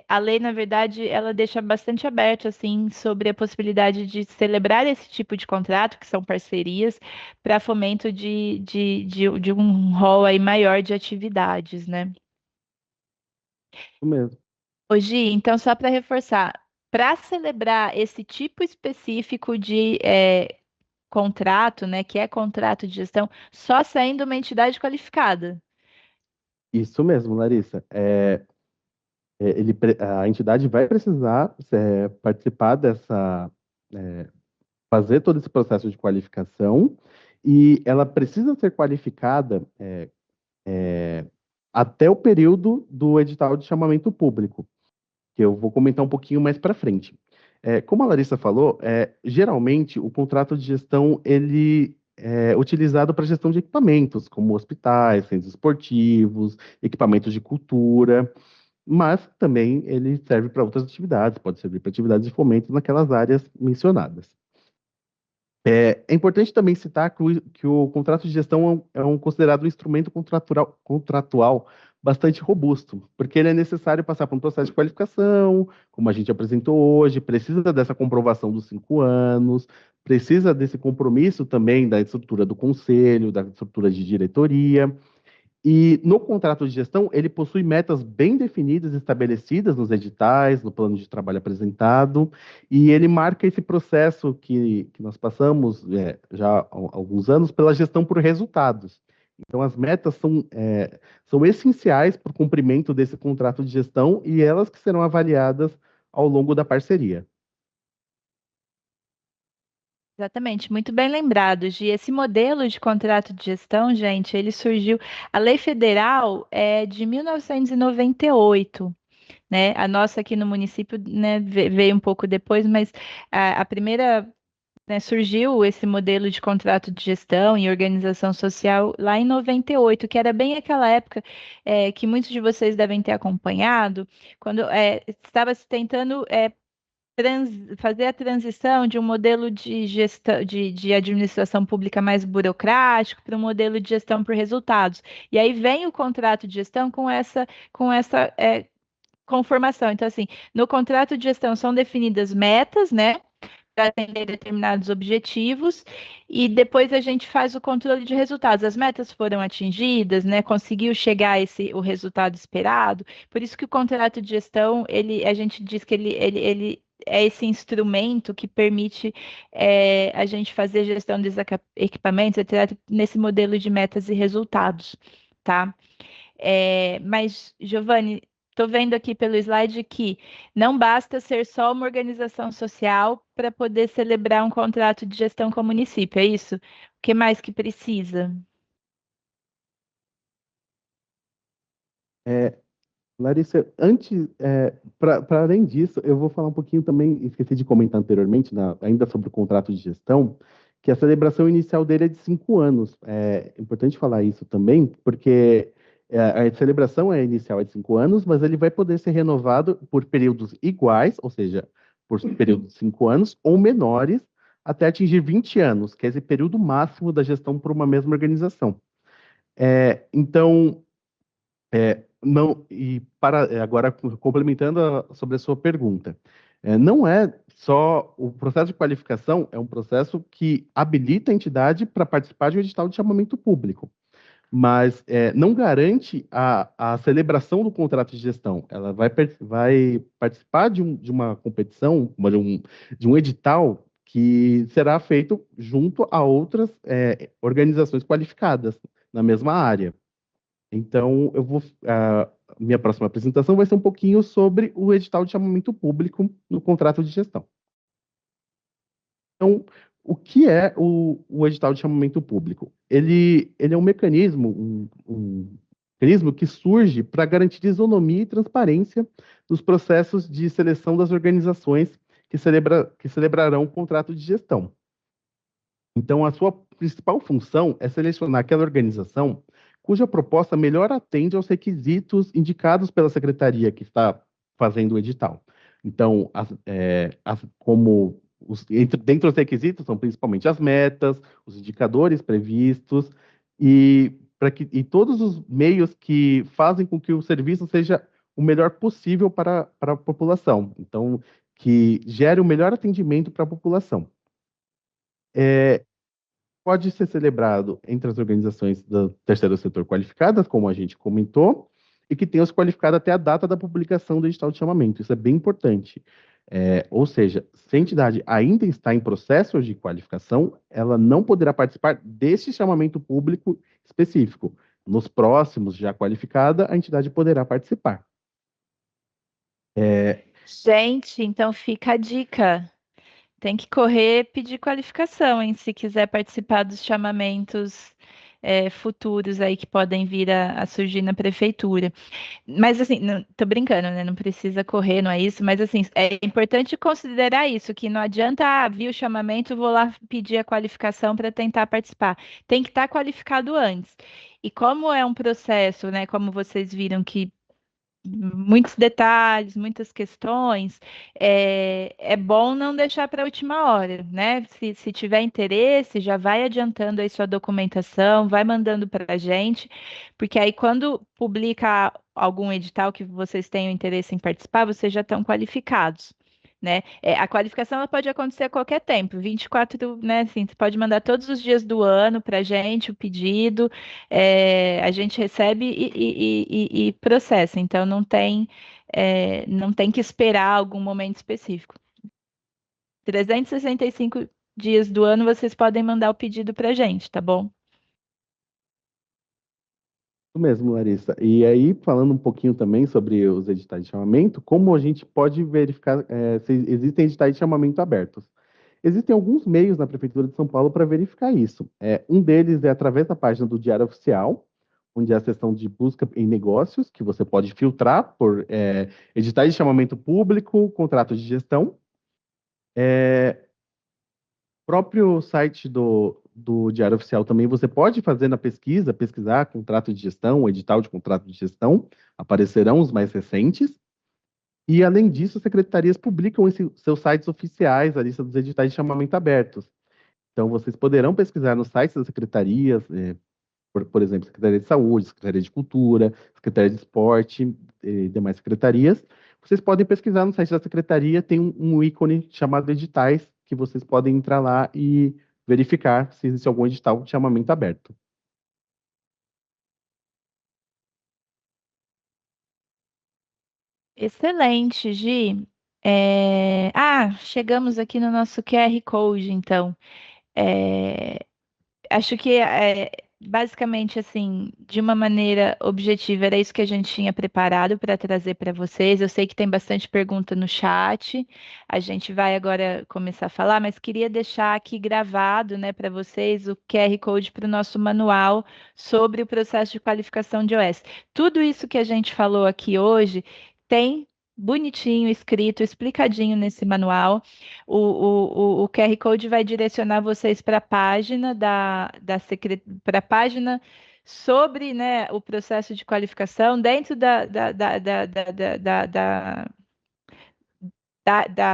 a lei, na verdade, ela deixa bastante aberto assim sobre a possibilidade de celebrar esse tipo de contrato, que são parcerias, para fomento de um rol aí maior de atividades, né? Isso mesmo. Hoje, então, só para reforçar, para celebrar esse tipo específico de contrato, né, que é contrato de gestão, só saindo uma entidade qualificada. Isso mesmo, Larissa. A entidade vai precisar participar fazer todo esse processo de qualificação e ela precisa ser qualificada até o período do edital de chamamento público, que eu vou comentar um pouquinho mais para frente. Como a Larissa falou, geralmente o contrato de gestão ele é utilizado para gestão de equipamentos, como hospitais, centros esportivos, equipamentos de cultura, mas também ele serve para outras atividades, pode servir para atividades de fomento naquelas áreas mencionadas. É importante também citar que o contrato de gestão é considerado um instrumento contratual bastante robusto, porque ele é necessário passar por um processo de qualificação, como a gente apresentou hoje, precisa dessa comprovação dos 5 anos, precisa desse compromisso também da estrutura do conselho, da estrutura de diretoria. E no contrato de gestão, ele possui metas bem definidas, estabelecidas nos editais, no plano de trabalho apresentado, e ele marca esse processo que nós passamos já há alguns anos pela gestão por resultados. Então, as metas são essenciais para o cumprimento desse contrato de gestão e elas que serão avaliadas ao longo da parceria. Exatamente, muito bem lembrado, Gi. Esse modelo de contrato de gestão, gente, ele surgiu. A lei federal é de 1998, né? A nossa aqui no município, né, veio um pouco depois, mas a primeira né, surgiu esse modelo de contrato de gestão e organização social lá em 98, que era bem aquela época que muitos de vocês devem ter acompanhado, quando estava se tentando fazer a transição de um modelo de gestão de administração pública mais burocrático para um modelo de gestão por resultados. E aí vem o contrato de gestão com essa conformação. Então, assim, no contrato de gestão são definidas metas, né? Para atender determinados objetivos, e depois a gente faz o controle de resultados. As metas foram atingidas, né? Conseguiu chegar a o resultado esperado. Por isso que o contrato de gestão, a gente diz que ele é esse instrumento que permite a gente fazer gestão dos equipamentos, etc., nesse modelo de metas e resultados, tá? Mas, Giovanni, estou vendo aqui pelo slide que não basta ser só uma organização social para poder celebrar um contrato de gestão com o município, é isso? O que mais que precisa? Larissa, antes, para além disso, eu vou falar um pouquinho também, esqueci de comentar anteriormente, ainda sobre o contrato de gestão, que a celebração inicial dele é de 5 anos. É importante falar isso também, porque a celebração inicial é de 5 anos, mas ele vai poder ser renovado por períodos iguais, ou seja, por períodos de 5 anos, ou menores, até atingir 20 anos, que é esse período máximo da gestão por uma mesma organização. Então, não, e agora complementando sobre a sua pergunta, não é só o processo de qualificação, é um processo que habilita a entidade para participar de um edital de chamamento público, mas não garante a celebração do contrato de gestão. Ela vai participar de uma competição, de um edital que será feito junto a outras organizações qualificadas na mesma área. Então, a minha próxima apresentação vai ser um pouquinho sobre o edital de chamamento público no contrato de gestão. Então, o que é o edital de chamamento público? Ele é um mecanismo, um mecanismo que surge para garantir isonomia e transparência nos processos de seleção das organizações que celebrarão o contrato de gestão. Então, a sua principal função é selecionar aquela organização cuja proposta melhor atende aos requisitos indicados pela secretaria que está fazendo o edital. Então, dentro dos requisitos são principalmente as metas, os indicadores previstos e todos os meios que fazem com que o serviço seja o melhor possível para a população. Então, que gere o melhor atendimento para a população. Pode ser celebrado entre as organizações do terceiro setor qualificadas, como a gente comentou, e que tenham se qualificado até a data da publicação do edital de chamamento. Isso é bem importante. Ou seja, se a entidade ainda está em processo de qualificação, ela não poderá participar deste chamamento público específico. Nos próximos, já qualificada, a entidade poderá participar. Gente, então fica a dica. Tem que correr, pedir qualificação, hein? Se quiser participar dos chamamentos futuros aí que podem vir a surgir na prefeitura. Mas assim, não, tô brincando, né? Não precisa correr, não é isso. Mas assim, é importante considerar isso, que não adianta, vir o chamamento, vou lá pedir a qualificação para tentar participar. Tem que estar qualificado antes. E como é um processo, né? Como vocês viram que muitos detalhes, muitas questões, é bom não deixar para a última hora, né? Se tiver interesse, já vai adiantando aí sua documentação, vai mandando para a gente, porque aí quando publica algum edital que vocês tenham interesse em participar, vocês já estão qualificados. Né? A qualificação ela pode acontecer a qualquer tempo, 24, né? Assim, você pode mandar todos os dias do ano para a gente o pedido, a gente recebe e processa, então não tem que esperar algum momento específico. 365 dias do ano vocês podem mandar o pedido para a gente, tá bom? Isso mesmo, Larissa. E aí, falando um pouquinho também sobre os editais de chamamento, como a gente pode verificar se existem editais de chamamento abertos? Existem alguns meios na Prefeitura de São Paulo para verificar isso. Um deles é através da página do Diário Oficial, onde é a seção de busca em negócios, que você pode filtrar por editais de chamamento público, contrato de gestão. Próprio site do Diário Oficial também você pode fazer na pesquisar contrato de gestão, edital de contrato de gestão, aparecerão os mais recentes. E, além disso, as secretarias publicam em seus sites oficiais a lista dos editais de chamamento abertos. Então, vocês poderão pesquisar nos sites das secretarias, por exemplo, Secretaria de Saúde, Secretaria de Cultura, Secretaria de Esporte e demais secretarias. Vocês podem pesquisar no site da secretaria, tem um ícone chamado editais, que vocês podem entrar lá e verificar se existe algum edital de chamamento aberto. Excelente, Gi. Chegamos aqui no nosso QR Code, então. É, Acho que basicamente assim, de uma maneira objetiva, era isso que a gente tinha preparado para trazer para vocês. Eu sei que tem bastante pergunta no chat. A gente vai agora começar a falar, mas queria deixar aqui gravado, né, para vocês o QR Code para o nosso manual sobre o processo de qualificação de OS. Tudo isso que a gente falou aqui hoje tem bonitinho, escrito, explicadinho nesse manual. O QR Code vai direcionar vocês para a página para a página sobre, né, o processo de qualificação dentro da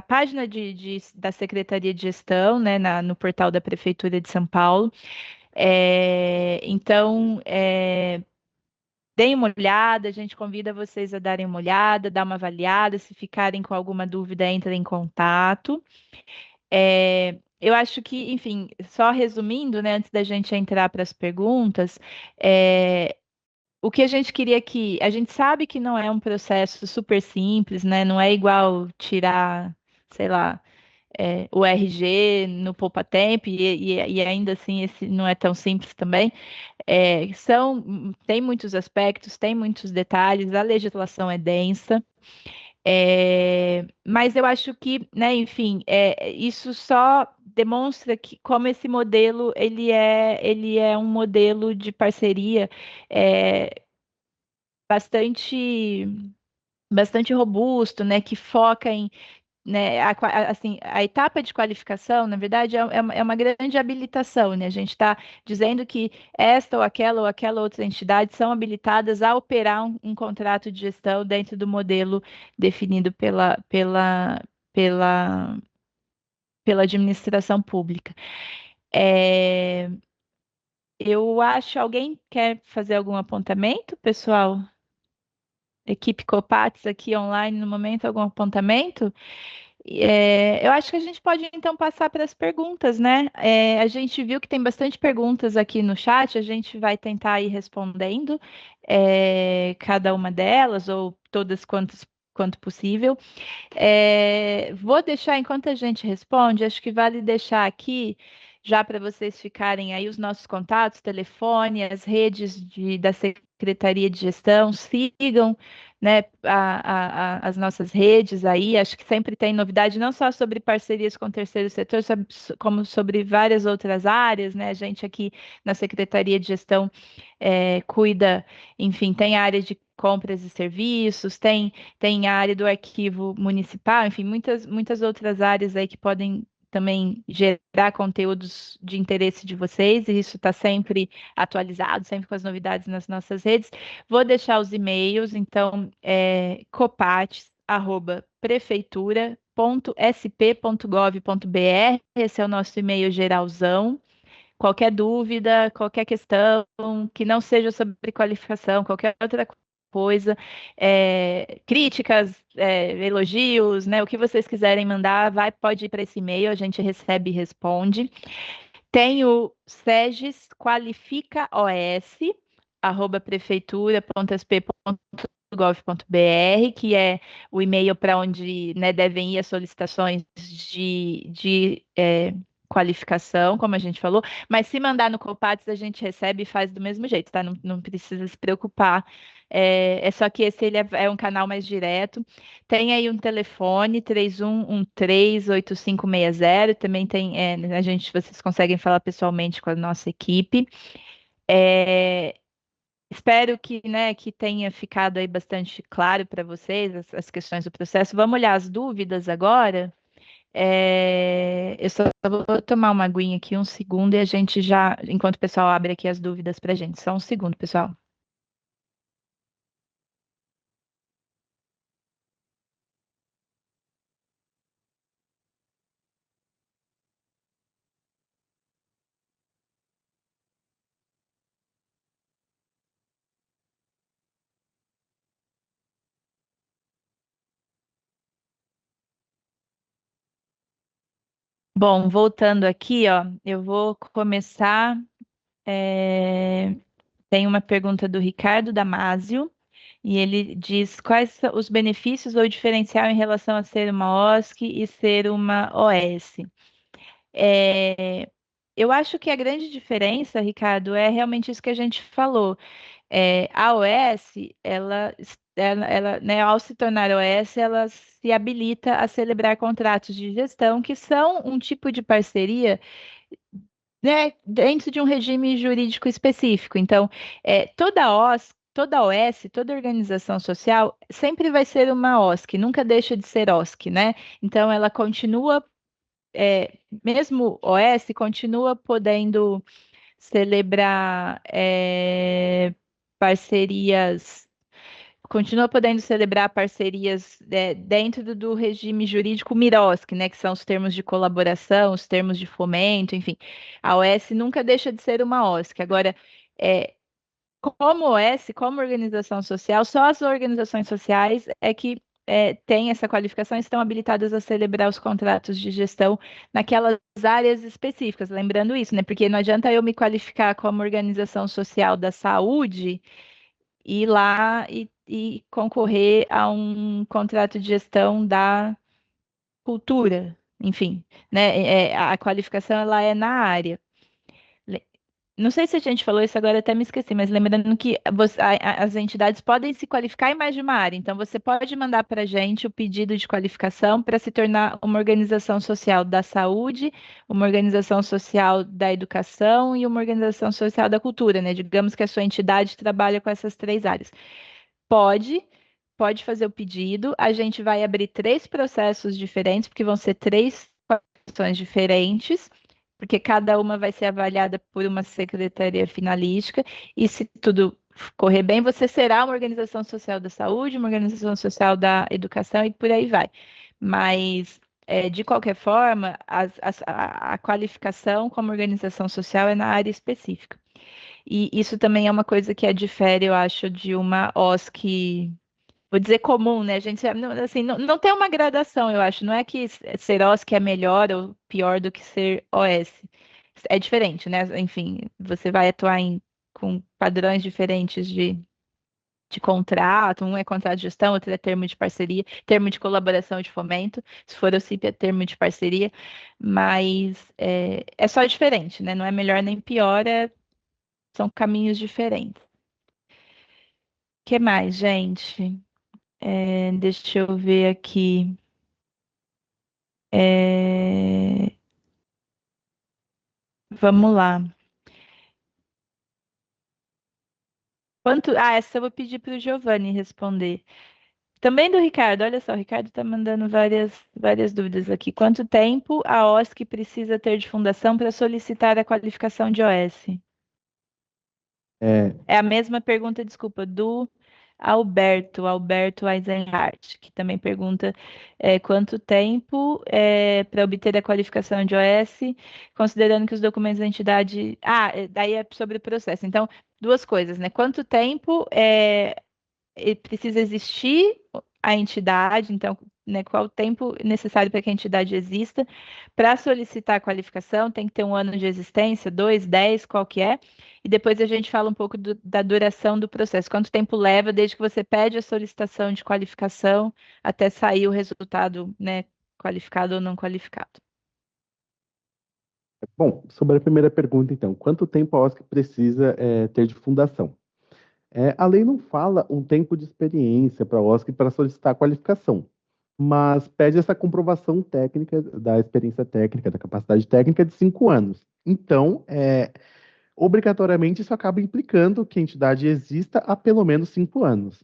página da Secretaria de Gestão, né, no portal da Prefeitura de São Paulo. Então, deem uma olhada, a gente convida vocês a darem uma olhada, dar uma avaliada, se ficarem com alguma dúvida, entrem em contato. Eu acho que, enfim, só resumindo, né, antes da gente entrar para as perguntas, o que a gente queria que. A gente sabe que não é um processo super simples, né? Não é igual tirar, sei lá, o RG no Poupatempo, e ainda assim esse não é tão simples também. Tem muitos aspectos, tem muitos detalhes, a legislação é densa. Mas eu acho que, né, enfim, isso só demonstra que como esse modelo ele é um modelo de parceria é, bastante bastante robusto, né, que foca em, né, assim, a etapa de qualificação, na verdade, é uma grande habilitação, né? A gente está dizendo que esta ou aquela outra entidade são habilitadas a operar um contrato de gestão dentro do modelo definido pela, pela administração pública. É, eu acho, alguém quer fazer algum apontamento, pessoal? Equipe Copates aqui online no momento, algum apontamento? Eu acho que a gente pode então passar para as perguntas, né? A gente viu que tem bastante perguntas aqui no chat, a gente vai tentar ir respondendo cada uma delas, ou todas quanto possível. Vou deixar, enquanto a gente responde, acho que vale deixar aqui, já para vocês ficarem aí, os nossos contatos, telefone, as redes da Secretaria de Gestão, sigam, né, as nossas redes aí, acho que sempre tem novidade, não só sobre parcerias com o terceiro setor, como sobre várias outras áreas, né? A gente aqui na Secretaria de Gestão cuida, enfim, tem a área de compras e serviços, tem a área do arquivo municipal, enfim, muitas outras áreas aí que podem também gerar conteúdos de interesse de vocês, e isso está sempre atualizado, sempre com as novidades nas nossas redes. Vou deixar os e-mails, então, copates@prefeitura.sp.gov.br, esse é o nosso e-mail geralzão. Qualquer dúvida, qualquer questão que não seja sobre qualificação, qualquer outra coisa, críticas, elogios, né? O que vocês quiserem mandar, pode ir para esse e-mail, a gente recebe e responde. Tem o SEGES Qualifica OS, @prefeitura.sp.gov.br, que é o e-mail para onde, né, devem ir as solicitações de qualificação, como a gente falou, mas se mandar no Copates, a gente recebe e faz do mesmo jeito, tá? Não precisa se preocupar. Só que esse ele é um canal mais direto. Tem aí um telefone, 3113-8560. Também tem, vocês conseguem falar pessoalmente com a nossa equipe. Espero que, né, que tenha ficado aí bastante claro para vocês as questões do processo. Vamos olhar as dúvidas agora. Eu só vou tomar uma aguinha aqui um segundo e a gente já, enquanto o pessoal abre aqui as dúvidas pra gente. Só um segundo, pessoal. Bom, voltando aqui, ó, eu vou começar. Tem uma pergunta do Ricardo Damasio, e ele diz quais são os benefícios ou diferencial em relação a ser uma OSC e ser uma OS. É, eu acho que a grande diferença, Ricardo, é realmente isso que a gente falou. A OS, né, ao se tornar OS, ela se habilita a celebrar contratos de gestão, que são um tipo de parceria, né, dentro de um regime jurídico específico. Então, toda OS, toda organização social sempre vai ser uma OSC, nunca deixa de ser OSC, né? Então, ela continua, mesmo OS, continua podendo celebrar parcerias, continua podendo celebrar parcerias dentro do regime jurídico MIROSC, né, que são os termos de colaboração, os termos de fomento, enfim. A OS nunca deixa de ser uma OSC. Agora, é, como OS, como organização social, só as organizações sociais é que têm essa qualificação e estão habilitadas a celebrar os contratos de gestão naquelas áreas específicas. Lembrando isso, né? Porque não adianta eu me qualificar como organização social da saúde ir lá e concorrer a um contrato de gestão da cultura. Enfim, né? A qualificação ela é na área. Não sei se a gente falou isso agora, até me esqueci, mas lembrando que as entidades podem se qualificar em mais de uma área. Então, você pode mandar para a gente o pedido de qualificação para se tornar uma organização social da saúde, uma organização social da educação e uma organização social da cultura, né? Digamos que a sua entidade trabalha com essas três áreas. Pode, pode fazer o pedido. A gente vai abrir três processos diferentes, porque vão ser três qualificações diferentes, porque cada uma vai ser avaliada por uma secretaria finalística, e se tudo correr bem, você será uma organização social da saúde, uma organização social da educação e por aí vai. Mas, de qualquer forma, a qualificação como organização social é na área específica. E isso também é uma coisa que difere, eu acho, de uma OSC, vou dizer comum, né? A gente, assim, não tem uma gradação, eu acho. Não é que ser OSC é melhor ou pior do que ser OS. É diferente, né? Enfim, você vai atuar com padrões diferentes de contrato. Um é contrato de gestão, outro é termo de parceria, termo de colaboração e de fomento. Se for o CIP, é termo de parceria. Mas é só diferente, né? Não é melhor nem pior, são caminhos diferentes. O que mais, gente? Deixa eu ver aqui. Vamos lá. Essa eu vou pedir para o Giovanni responder. Também do Ricardo, olha só, o Ricardo está mandando várias dúvidas aqui. Quanto tempo a OSC precisa ter de fundação para solicitar a qualificação de OS? É, É a mesma pergunta, desculpa, do Alberto Eisenhardt, que também pergunta quanto tempo para obter a qualificação de OS, considerando que os documentos da entidade. Daí é sobre o processo. Então, duas coisas, né? Quanto tempo precisa existir a entidade, então, né, qual o tempo necessário para que a entidade exista para solicitar a qualificação, tem que ter um ano de existência, 2, 10, qual que é, e depois a gente fala um pouco da duração do processo, quanto tempo leva desde que você pede a solicitação de qualificação até sair o resultado, né, qualificado ou não qualificado. bom, sobre a primeira pergunta, então, quanto tempo a OSC precisa ter de fundação? A lei não fala um tempo de experiência para a OSC para solicitar a qualificação, mas pede essa comprovação técnica da experiência técnica, da capacidade técnica de 5 anos. Então, obrigatoriamente, isso acaba implicando que a entidade exista há pelo menos 5 anos.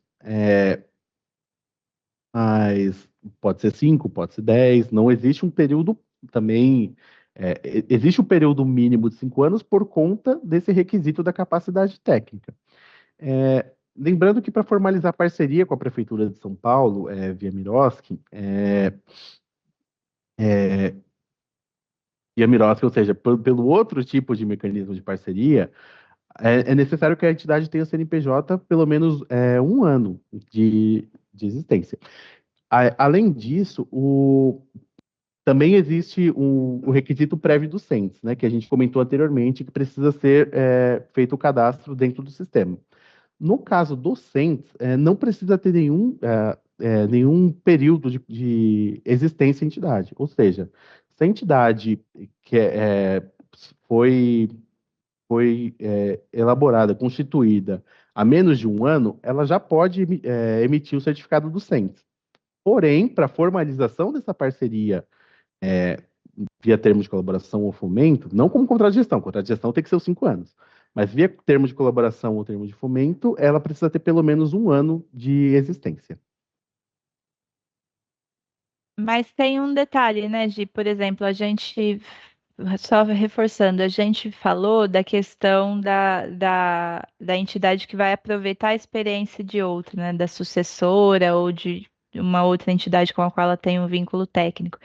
mas pode ser 5, pode ser 10, não existe um período também. Existe um período mínimo de 5 anos por conta desse requisito da capacidade técnica. Lembrando que para formalizar parceria com a Prefeitura de São Paulo, via Miroski, ou seja, pelo outro tipo de mecanismo de parceria, é necessário que a entidade tenha o CNPJ pelo menos 1 ano de existência. Além disso, também existe o requisito prévio do CENS, né, que a gente comentou anteriormente, que precisa ser feito o cadastro dentro do sistema. No caso do CENS, não precisa ter nenhum período de existência em entidade. Ou seja, se a entidade que foi elaborada, constituída há menos de 1 ano, ela já pode emitir o certificado do CENS. Porém, para formalização dessa parceria via termo de colaboração ou fomento, não como contrato de gestão tem que ser os 5 anos, mas via termo de colaboração ou termo de fomento, ela precisa ter pelo menos 1 ano de existência. Mas tem um detalhe, né, Gi? Por exemplo, a gente, só reforçando, a gente falou da questão da entidade que vai aproveitar a experiência de outra, né, da sucessora ou de uma outra entidade com a qual ela tem um vínculo técnico.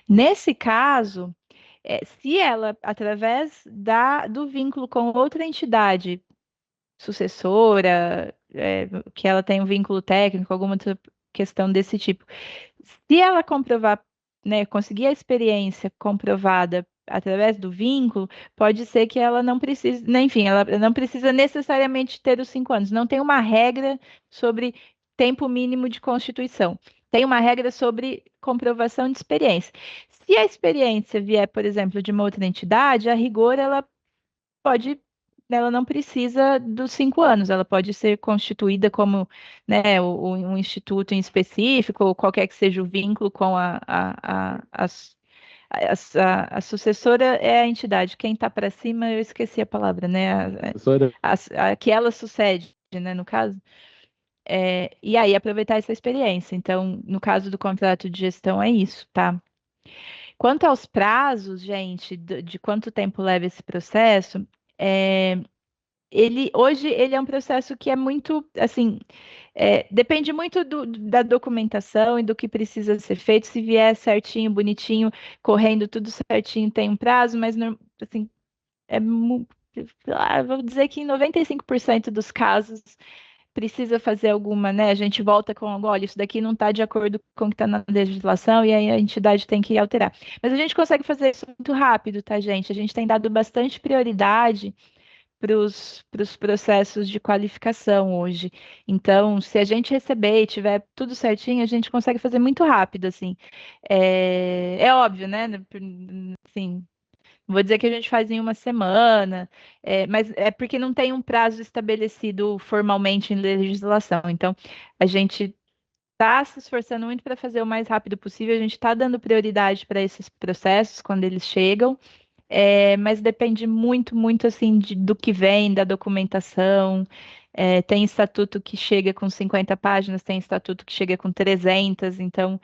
Nesse caso, se ela, através do vínculo com outra entidade sucessora, que ela tem um vínculo técnico, alguma outra questão desse tipo, se ela comprovar, né, conseguir a experiência comprovada através do vínculo, pode ser que ela não precise, né, enfim, ela não precisa necessariamente ter os 5 anos. Não tem uma regra sobre tempo mínimo de constituição. Tem uma regra sobre comprovação de experiência. Se a experiência vier, por exemplo, de uma outra entidade, a rigor ela não precisa dos 5 anos, ela pode ser constituída como, né, um instituto em específico, ou qualquer que seja o vínculo com a sucessora é a entidade. Quem está para cima, eu esqueci a palavra, né? Professora, A que ela sucede, né, no caso. E aí aproveitar essa experiência. Então, no caso do contrato de gestão, é isso, tá? Quanto aos prazos, gente, de quanto tempo leva esse processo, hoje ele é um processo que é muito, assim, depende muito da documentação e do que precisa ser feito. Se vier certinho, bonitinho, correndo tudo certinho, tem um prazo, mas assim, vou dizer que em 95% dos casos precisa fazer alguma, né? A gente volta com, olha, isso daqui não está de acordo com o que está na legislação e aí a entidade tem que alterar. Mas a gente consegue fazer isso muito rápido, tá, gente? A gente tem dado bastante prioridade para os processos de qualificação hoje. Então, se a gente receber e tiver tudo certinho, a gente consegue fazer muito rápido, assim. É óbvio, né? Assim, vou dizer que a gente faz em uma semana, mas é porque não tem um prazo estabelecido formalmente em legislação. Então, a gente está se esforçando muito para fazer o mais rápido possível, a gente está dando prioridade para esses processos quando eles chegam. Mas depende muito, muito assim do que vem, da documentação. Tem estatuto que chega com 50 páginas, tem estatuto que chega com 300, então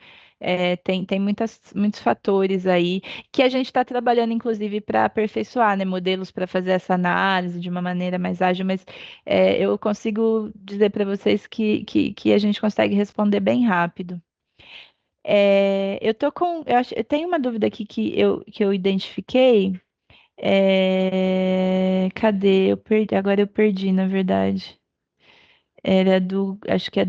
tem muitos fatores aí que a gente está trabalhando, inclusive, para aperfeiçoar, né, modelos para fazer essa análise de uma maneira mais ágil, mas eu consigo dizer para vocês que a gente consegue responder bem rápido. Eu tenho uma dúvida aqui que eu identifiquei. Cadê? Agora eu perdi, na verdade. Acho que é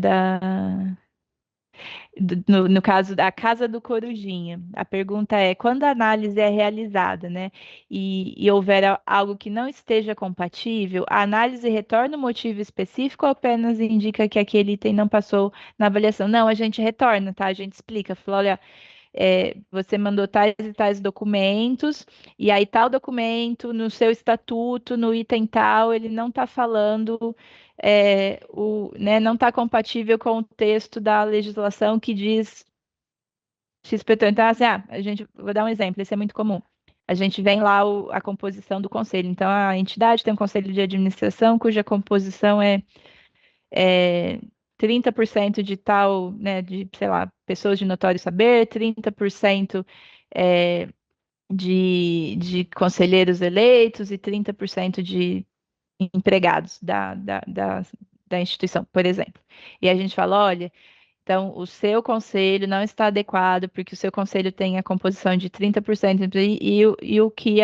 no caso da Casa do Corujinha. A pergunta é, quando a análise é realizada, né, e houver algo que não esteja compatível, a análise retorna o motivo específico ou apenas indica que aquele item não passou na avaliação? Não, a gente retorna, tá? A gente explica, fala, olha, você mandou tais e tais documentos, e aí tal documento, no seu estatuto, no item tal, ele não está falando, né, não está compatível com o texto da legislação que diz XPTO. Então, assim, vou dar um exemplo, esse é muito comum. A gente vem lá a composição do conselho. Então, a entidade tem um conselho de administração cuja composição é 30% de tal, né, de, sei lá, pessoas de notório saber, 30% de conselheiros eleitos e 30% de empregados da instituição, por exemplo. E a gente fala, olha, então o seu conselho não está adequado porque o seu conselho tem a composição de 30% e o que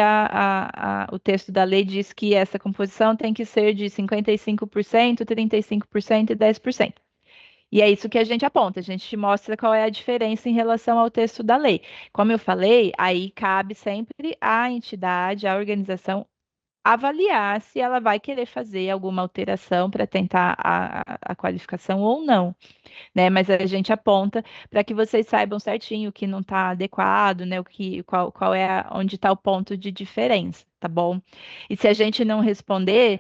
o texto da lei diz que essa composição tem que ser de 55%, 35% e 10%. E é isso que a gente aponta, a gente te mostra qual é a diferença em relação ao texto da lei. Como eu falei, aí cabe sempre à entidade, à organização, avaliar se ela vai querer fazer alguma alteração para tentar a qualificação ou não, né? Mas a gente aponta para que vocês saibam certinho o que não está adequado, né? Qual é onde está o ponto de diferença, tá bom? E se a gente não responder,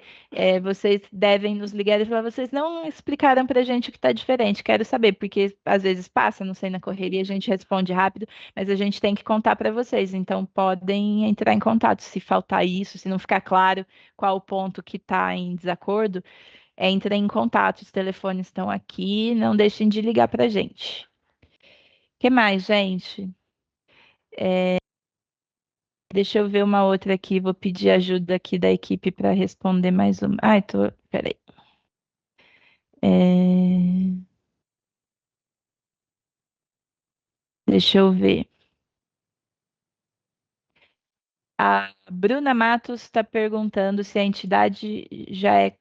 vocês devem nos ligar e falar, vocês não explicaram para a gente o que está diferente, quero saber, porque às vezes passa, não sei, na correria, a gente responde rápido, mas a gente tem que contar para vocês, então podem entrar em contato se faltar isso, se não ficar claro qual o ponto que está em desacordo, entrem em contato, os telefones estão aqui, não deixem de ligar para a gente. O que mais, gente? Deixa eu ver uma outra aqui, vou pedir ajuda aqui da equipe para responder mais uma. Ai, peraí. Deixa eu ver. A Bruna Matos está perguntando se a entidade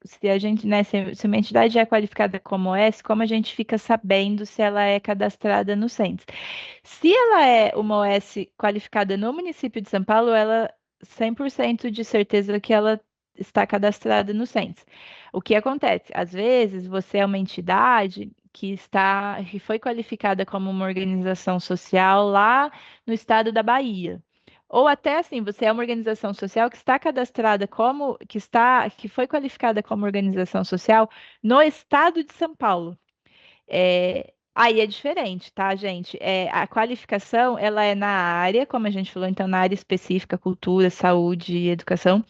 se a gente, né, se uma entidade já é qualificada como OS, como a gente fica sabendo se ela é cadastrada no Census? Se ela é uma OS qualificada no município de São Paulo, ela 100% de certeza que ela está cadastrada no Census. O que acontece? Às vezes você é uma entidade que foi qualificada como uma organização social lá no estado da Bahia. Ou até assim, você é uma organização social que está cadastrada que foi qualificada como organização social no estado de São Paulo. Aí é diferente, tá, gente? A qualificação, ela é na área, como a gente falou, então na área específica, cultura, saúde e educação,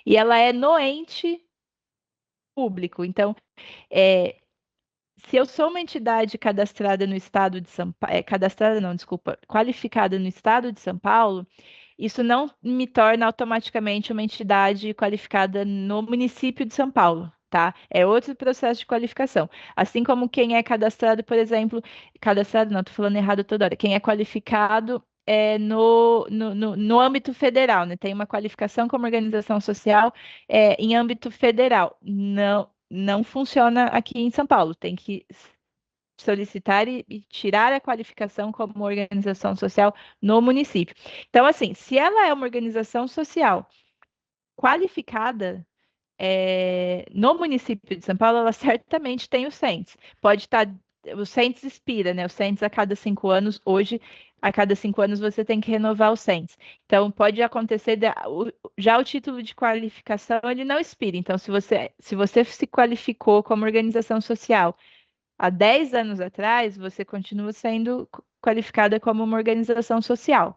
e ela é no ente público. Então, se eu sou uma entidade cadastrada no estado de São Paulo, cadastrada não, desculpa, qualificada no estado de São Paulo, isso não me torna automaticamente uma entidade qualificada no município de São Paulo, tá? É outro processo de qualificação. Assim como quem é cadastrado, por exemplo, cadastrado, não, estou falando errado toda hora, quem é qualificado no âmbito federal, né? Tem uma qualificação como organização social em âmbito federal. Não, não funciona aqui em São Paulo. Tem que solicitar e tirar a qualificação como organização social no município. Então, assim, se ela é uma organização social qualificada no município de São Paulo, ela certamente tem o Census. Pode estar, o Census expira, né? O Census a cada 5 anos, hoje, a cada 5 anos você tem que renovar o Census. Então, pode acontecer, já o título de qualificação, ele não expira. Então, se você se qualificou como organização social há 10 anos atrás, você continua sendo qualificada como uma organização social.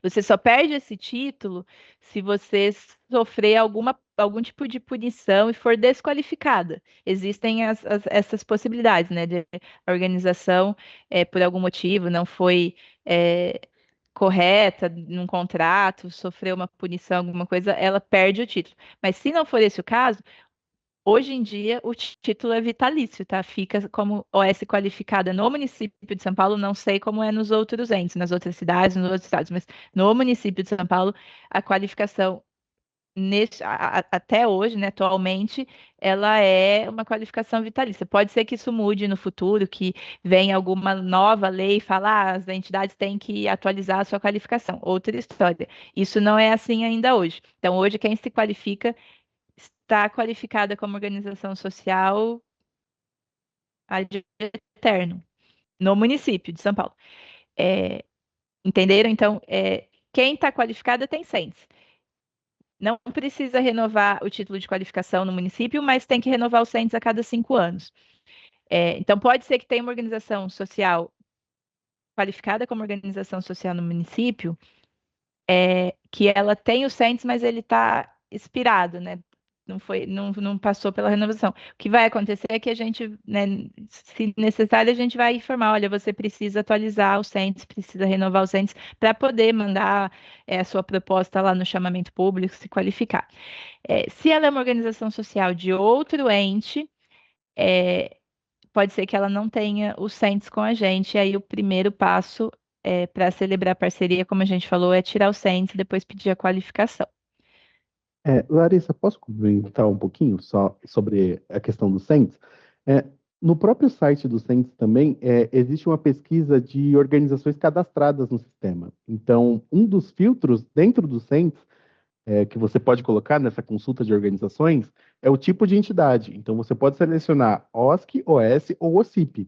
Você só perde esse título se você sofrer algum tipo de punição e for desqualificada. Existem essas possibilidades, né? De a organização, por algum motivo, não foi correta num contrato, sofreu uma punição, alguma coisa, ela perde o título. Mas se não for esse o caso, hoje em dia, o título é vitalício, tá? Fica como OS qualificada no município de São Paulo, não sei como é nos outros entes, nas outras cidades, nos outros estados, mas no município de São Paulo, a qualificação até hoje, né, atualmente, ela é uma qualificação vitalícia. Pode ser que isso mude no futuro, que venha alguma nova lei e falar, as entidades têm que atualizar a sua qualificação. Outra história. Isso não é assim ainda hoje. Então, hoje, quem se qualifica está qualificada como organização social ad eterno, no município de São Paulo. Entenderam? Então, quem está qualificada tem Census. Não precisa renovar o título de qualificação no município, mas tem que renovar o Census a cada 5 anos. Então, pode ser que tenha uma organização social qualificada como organização social no município, que ela tem o Census, mas ele está expirado, né? não passou pela renovação. O que vai acontecer é que a gente, né, se necessário, a gente vai informar, olha, você precisa atualizar o Centes, precisa renovar o Centes para poder mandar a sua proposta lá no chamamento público, se qualificar. Se ela é uma organização social de outro ente, pode ser que ela não tenha o Centes com a gente, e aí o primeiro passo para celebrar a parceria, como a gente falou, é tirar o Centes e depois pedir a qualificação. Larissa, posso comentar um pouquinho só sobre a questão do Centes? No próprio site do Centes também existe uma pesquisa de organizações cadastradas no sistema. Então, um dos filtros dentro do Centes que você pode colocar nessa consulta de organizações é o tipo de entidade. Então, você pode selecionar OSC, OS ou OCIP.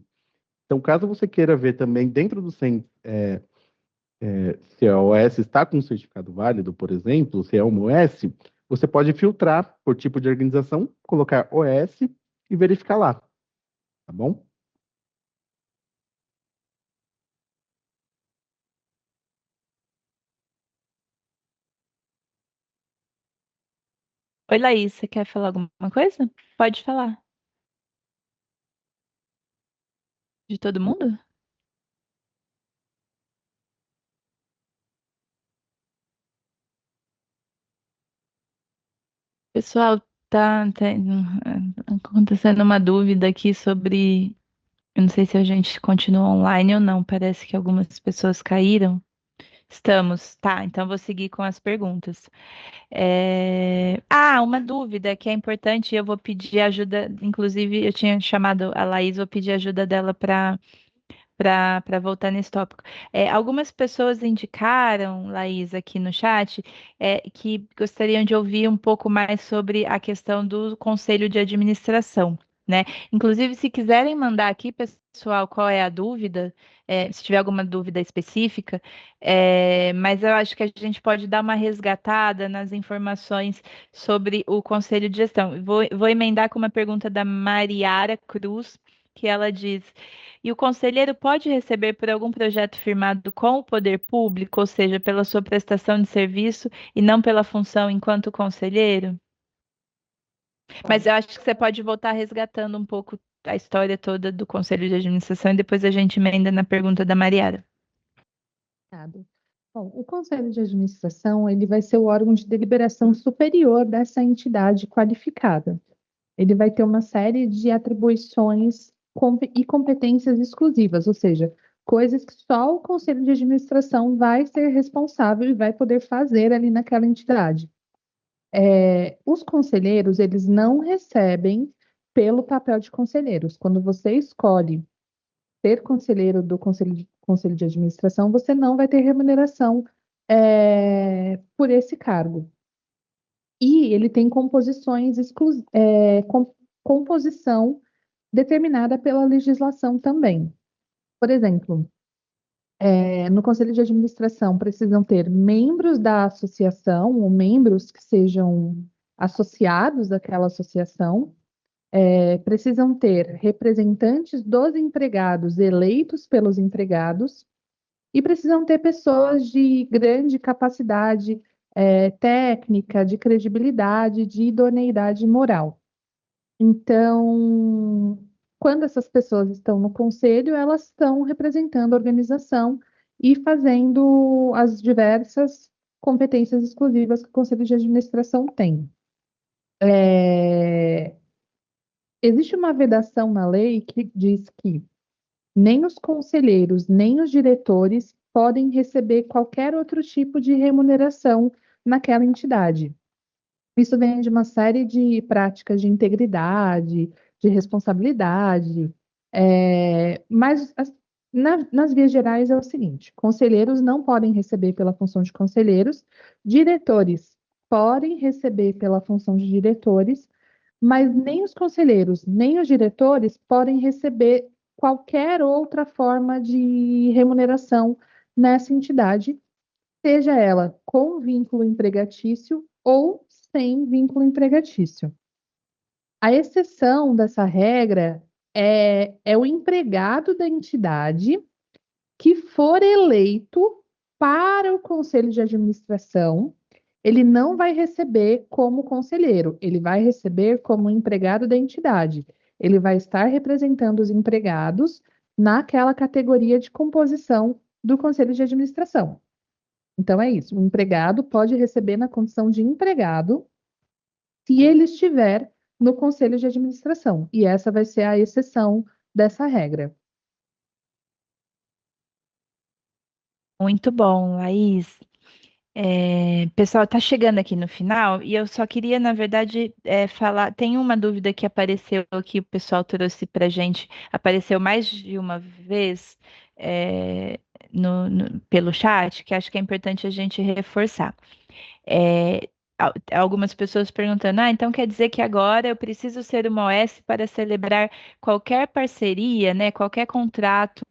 Então, caso você queira ver também dentro do Centes se a OS está com um certificado válido, por exemplo, se é uma OS, você pode filtrar por tipo de organização, colocar OS e verificar lá, tá bom? Oi, Laís, você quer falar alguma coisa? Pode falar. De todo mundo? Pessoal, tá acontecendo uma dúvida aqui sobre. Eu não sei se a gente continua online ou não. Parece que algumas pessoas caíram. Estamos, tá. Então vou seguir com as perguntas. Uma dúvida que é importante, eu vou pedir ajuda. Inclusive, eu tinha chamado a Laís, vou pedir ajuda dela para voltar nesse tópico. Algumas pessoas indicaram, Laís, aqui no chat, que gostariam de ouvir um pouco mais sobre a questão do conselho de administração, né? Inclusive, se quiserem mandar aqui, pessoal, qual é a dúvida, se tiver alguma dúvida específica, mas eu acho que a gente pode dar uma resgatada nas informações sobre o conselho de gestão. Vou emendar com uma pergunta da Mariara Cruz, que ela diz. E o conselheiro pode receber por algum projeto firmado com o poder público, ou seja, pela sua prestação de serviço e não pela função enquanto conselheiro? Mas eu acho que você pode voltar resgatando um pouco a história toda do conselho de administração e depois a gente emenda na pergunta da Mariara. Obrigada. Bom, o Conselho de Administração, ele vai ser o órgão de deliberação superior dessa entidade qualificada. Ele vai ter uma série de atribuições e competências exclusivas, ou seja, coisas que só o Conselho de Administração vai ser responsável e vai poder fazer ali naquela entidade. Os conselheiros, eles não recebem pelo papel de conselheiros. Quando você escolhe ser conselheiro do Conselho de Administração, você não vai ter remuneração por esse cargo. E ele tem composição determinada pela legislação também. Por exemplo, no Conselho de Administração precisam ter membros da associação, ou membros que sejam associados daquela associação, precisam ter representantes dos empregados eleitos pelos empregados e precisam ter pessoas de grande capacidade técnica, de credibilidade, de idoneidade moral. Então, quando essas pessoas estão no conselho, elas estão representando a organização e fazendo as diversas competências exclusivas que o conselho de administração tem. Existe uma vedação na lei que diz que nem os conselheiros, nem os diretores podem receber qualquer outro tipo de remuneração naquela entidade. Isso vem de uma série de práticas de integridade, de responsabilidade, mas nas vias gerais é o seguinte: conselheiros não podem receber pela função de conselheiros, diretores podem receber pela função de diretores, mas nem os conselheiros, nem os diretores podem receber qualquer outra forma de remuneração nessa entidade, seja ela com vínculo empregatício ou sem vínculo empregatício. A exceção dessa regra é o empregado da entidade que for eleito para o conselho de administração ele não vai receber como conselheiro, ele vai receber como empregado da entidade. Ele vai estar representando os empregados naquela categoria de composição do conselho de administração. Então é isso, o empregado pode receber na condição de empregado se ele estiver no conselho de administração, e essa vai ser a exceção dessa regra. Muito bom, Laís. Pessoal, está chegando aqui no final e eu só queria, na verdade, falar. Tem uma dúvida que apareceu aqui, o pessoal trouxe para a gente, apareceu mais de uma vez pelo chat, que acho que é importante a gente reforçar. Algumas pessoas perguntando, então quer dizer que agora eu preciso ser uma OS para celebrar qualquer parceria, né, qualquer contrato,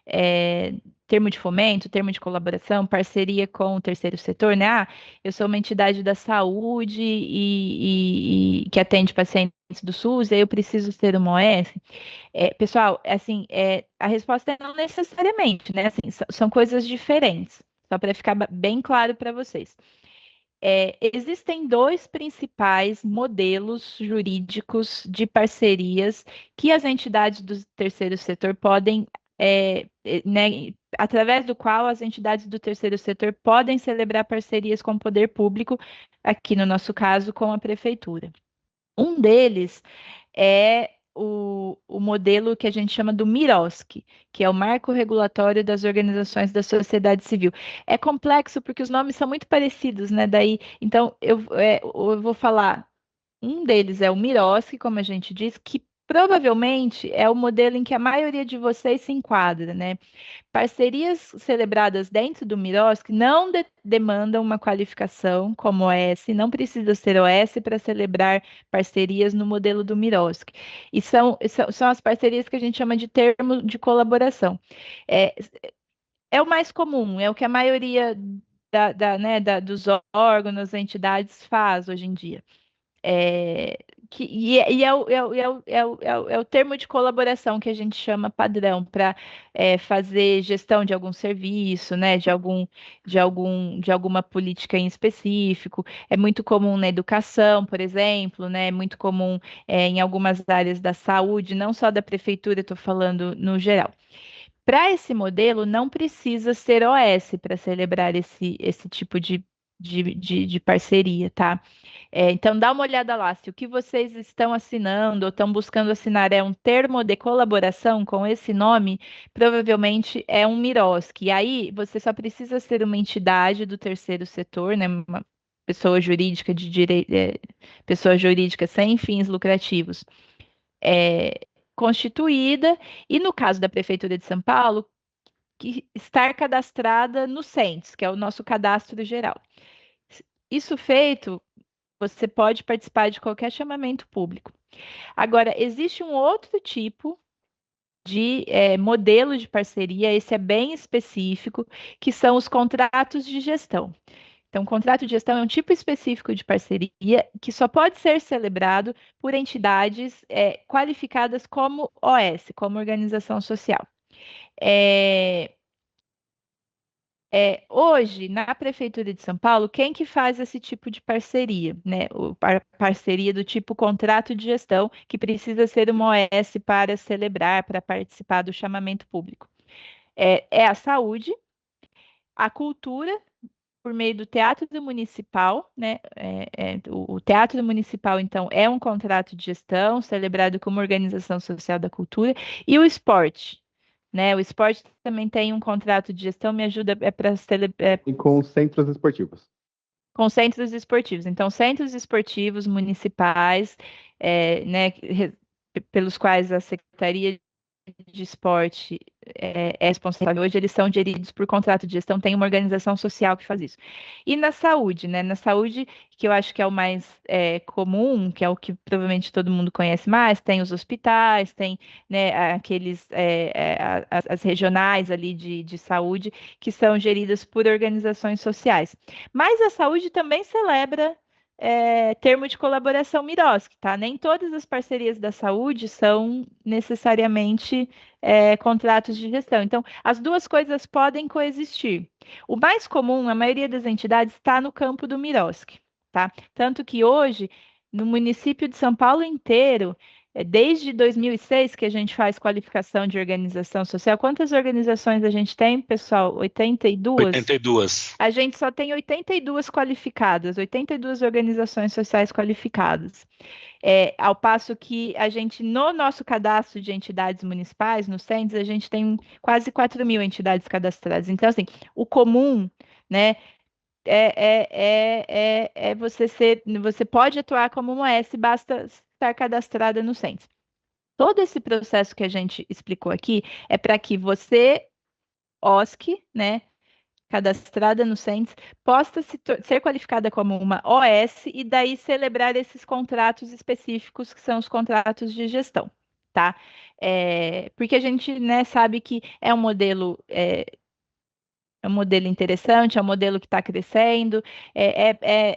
é, termo de fomento, termo de colaboração, parceria com o terceiro setor, né? Eu sou uma entidade da saúde e que atende pacientes do SUS, e aí eu preciso ser uma OS. Pessoal, assim, a resposta é não necessariamente, né? Assim, são coisas diferentes, só para ficar bem claro para vocês. Existem dois principais modelos jurídicos de parcerias que as entidades do terceiro setor podem, né, através do qual as entidades do terceiro setor podem celebrar parcerias com o poder público, aqui no nosso caso, com a prefeitura. Um deles é o modelo que a gente chama do MIROSC, que é o Marco Regulatório das Organizações da Sociedade Civil. É complexo porque os nomes são muito parecidos, né? Daí, então, eu vou falar. Um deles é o MIROSC, como a gente diz, que provavelmente é o modelo em que a maioria de vocês se enquadra, né? Parcerias celebradas dentro do MIROSC não demandam uma qualificação como OS, não precisa ser OS para celebrar parcerias no modelo do MIROSC. E são as parcerias que a gente chama de termo de colaboração. É, é o mais comum, é o que a maioria dos órgãos, entidades faz hoje em dia. É o termo de colaboração que a gente chama padrão para fazer gestão de algum serviço, né, de alguma política em específico. É muito comum na educação, por exemplo, né, é muito comum em algumas áreas da saúde, não só da prefeitura, estou falando no geral. Para esse modelo, não precisa ser OS para celebrar esse tipo de parceria, tá? Então, dá uma olhada lá. Se o que vocês estão assinando ou estão buscando assinar é um termo de colaboração com esse nome, provavelmente é um MIROSC. E aí, você só precisa ser uma entidade do terceiro setor, né? Uma pessoa jurídica de direito, pessoa jurídica sem fins lucrativos, constituída. E no caso da Prefeitura de São Paulo, que estar cadastrada no CENTES, que é o nosso cadastro geral. Isso feito, você pode participar de qualquer chamamento público. Agora, existe um outro tipo de modelo de parceria, esse é bem específico, que são os contratos de gestão. Então, contrato de gestão é um tipo específico de parceria que só pode ser celebrado por entidades qualificadas como OS, como organização social. Hoje, na Prefeitura de São Paulo, quem que faz esse tipo de parceria, né? Parceria do tipo contrato de gestão, que precisa ser uma OS para celebrar, para participar do chamamento público. É a saúde, a cultura, por meio do Teatro Municipal, né? O Teatro Municipal, então, é um contrato de gestão celebrado como organização social da cultura, e o esporte. Né? O esporte também tem um contrato de gestão, me ajuda para E com centros esportivos. Com centros esportivos. Então, centros esportivos municipais, né, pelos quais a Secretaria de Esporte é responsável hoje, eles são geridos por contrato de gestão, tem uma organização social que faz isso. E na saúde, né? Na saúde, que eu acho que é o mais comum, que é o que provavelmente todo mundo conhece mais, tem os hospitais, tem, né, as regionais ali de saúde, que são geridas por organizações sociais. Mas a saúde também celebra termo de colaboração Mirosk, tá? Nem todas as parcerias da saúde são necessariamente contratos de gestão. Então, as duas coisas podem coexistir. O mais comum, a maioria das entidades está no campo do Mirosk, tá? Tanto que hoje, no município de São Paulo inteiro, desde 2006 que a gente faz qualificação de organização social. Quantas organizações a gente tem, pessoal? 82? 82. A gente só tem 82 qualificadas, 82 organizações sociais qualificadas. Ao passo que a gente, no nosso cadastro de entidades municipais, no CENDES, a gente tem quase 4.000 entidades cadastradas. Então, assim, o comum, né, você pode atuar como uma OS, basta estar cadastrada no CENDES. Todo esse processo que a gente explicou aqui é para que você, OSC, né, cadastrada no CENDES, possa ser qualificada como uma OS e daí celebrar esses contratos específicos que são os contratos de gestão, tá? Porque a gente, né, sabe que é um modelo interessante, é um modelo que está crescendo,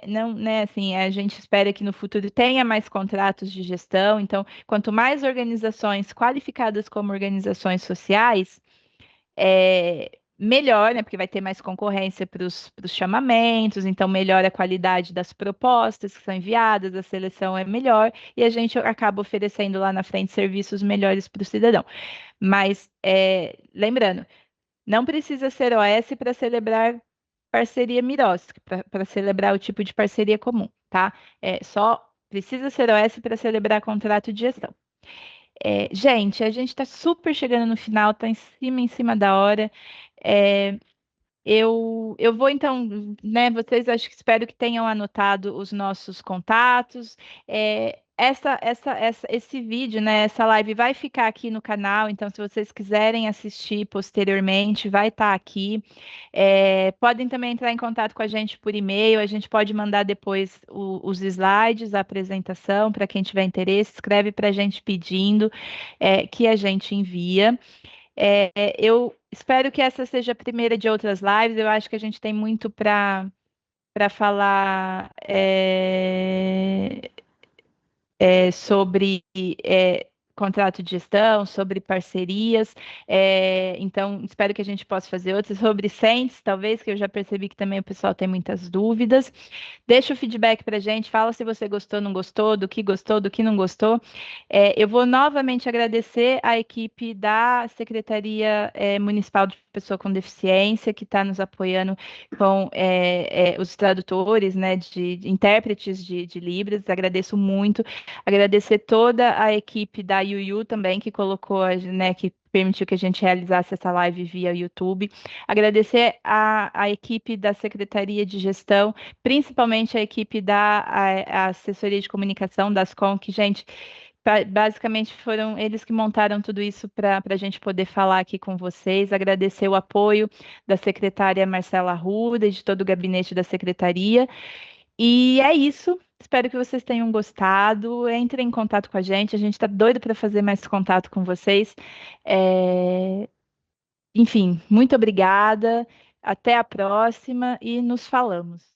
não, né, assim, a gente espera que no futuro tenha mais contratos de gestão, então, quanto mais organizações qualificadas como organizações sociais, melhor, né, porque vai ter mais concorrência para os chamamentos, então melhora a qualidade das propostas que são enviadas, a seleção é melhor, e a gente acaba oferecendo lá na frente serviços melhores para o cidadão. Mas, lembrando, não precisa ser OS para celebrar parceria Mirosk, para celebrar o tipo de parceria comum, tá? Só precisa ser OS para celebrar contrato de gestão. Gente, a gente está super chegando no final, está em cima da hora. Eu vou então, né? Vocês acho que espero que tenham anotado os nossos contatos. Esse vídeo, né? Essa live vai ficar aqui no canal, então se vocês quiserem assistir posteriormente, vai estar aqui. Podem também entrar em contato com a gente por e-mail, a gente pode mandar depois os slides, a apresentação, para quem tiver interesse, escreve para a gente pedindo que a gente envia. Eu espero que essa seja a primeira de outras lives. Eu acho que a gente tem muito para falar sobre contrato de gestão, sobre parcerias. Então, espero que a gente possa fazer outras sobre CENTES, talvez, que eu já percebi que também o pessoal tem muitas dúvidas. Deixa o feedback para a gente, fala se você gostou, não gostou, do que não gostou. Eu vou novamente agradecer a equipe da Secretaria Municipal de Pessoa com Deficiência, que está nos apoiando com os tradutores, né, de intérpretes de Libras. Agradeço muito. Agradecer toda a equipe da Yuyu também, que colocou, né, que permitiu que a gente realizasse essa live via YouTube. Agradecer a equipe da Secretaria de Gestão, principalmente a equipe da Assessoria de Comunicação, da Ascom, que, gente, basicamente foram eles que montaram tudo isso para a gente poder falar aqui com vocês. Agradecer o apoio da secretária Marcela Arruda e de todo o gabinete da secretaria. E é isso. Espero que vocês tenham gostado. Entrem em contato com a gente está doido para fazer mais contato com vocês. Enfim, muito obrigada. Até a próxima e nos falamos.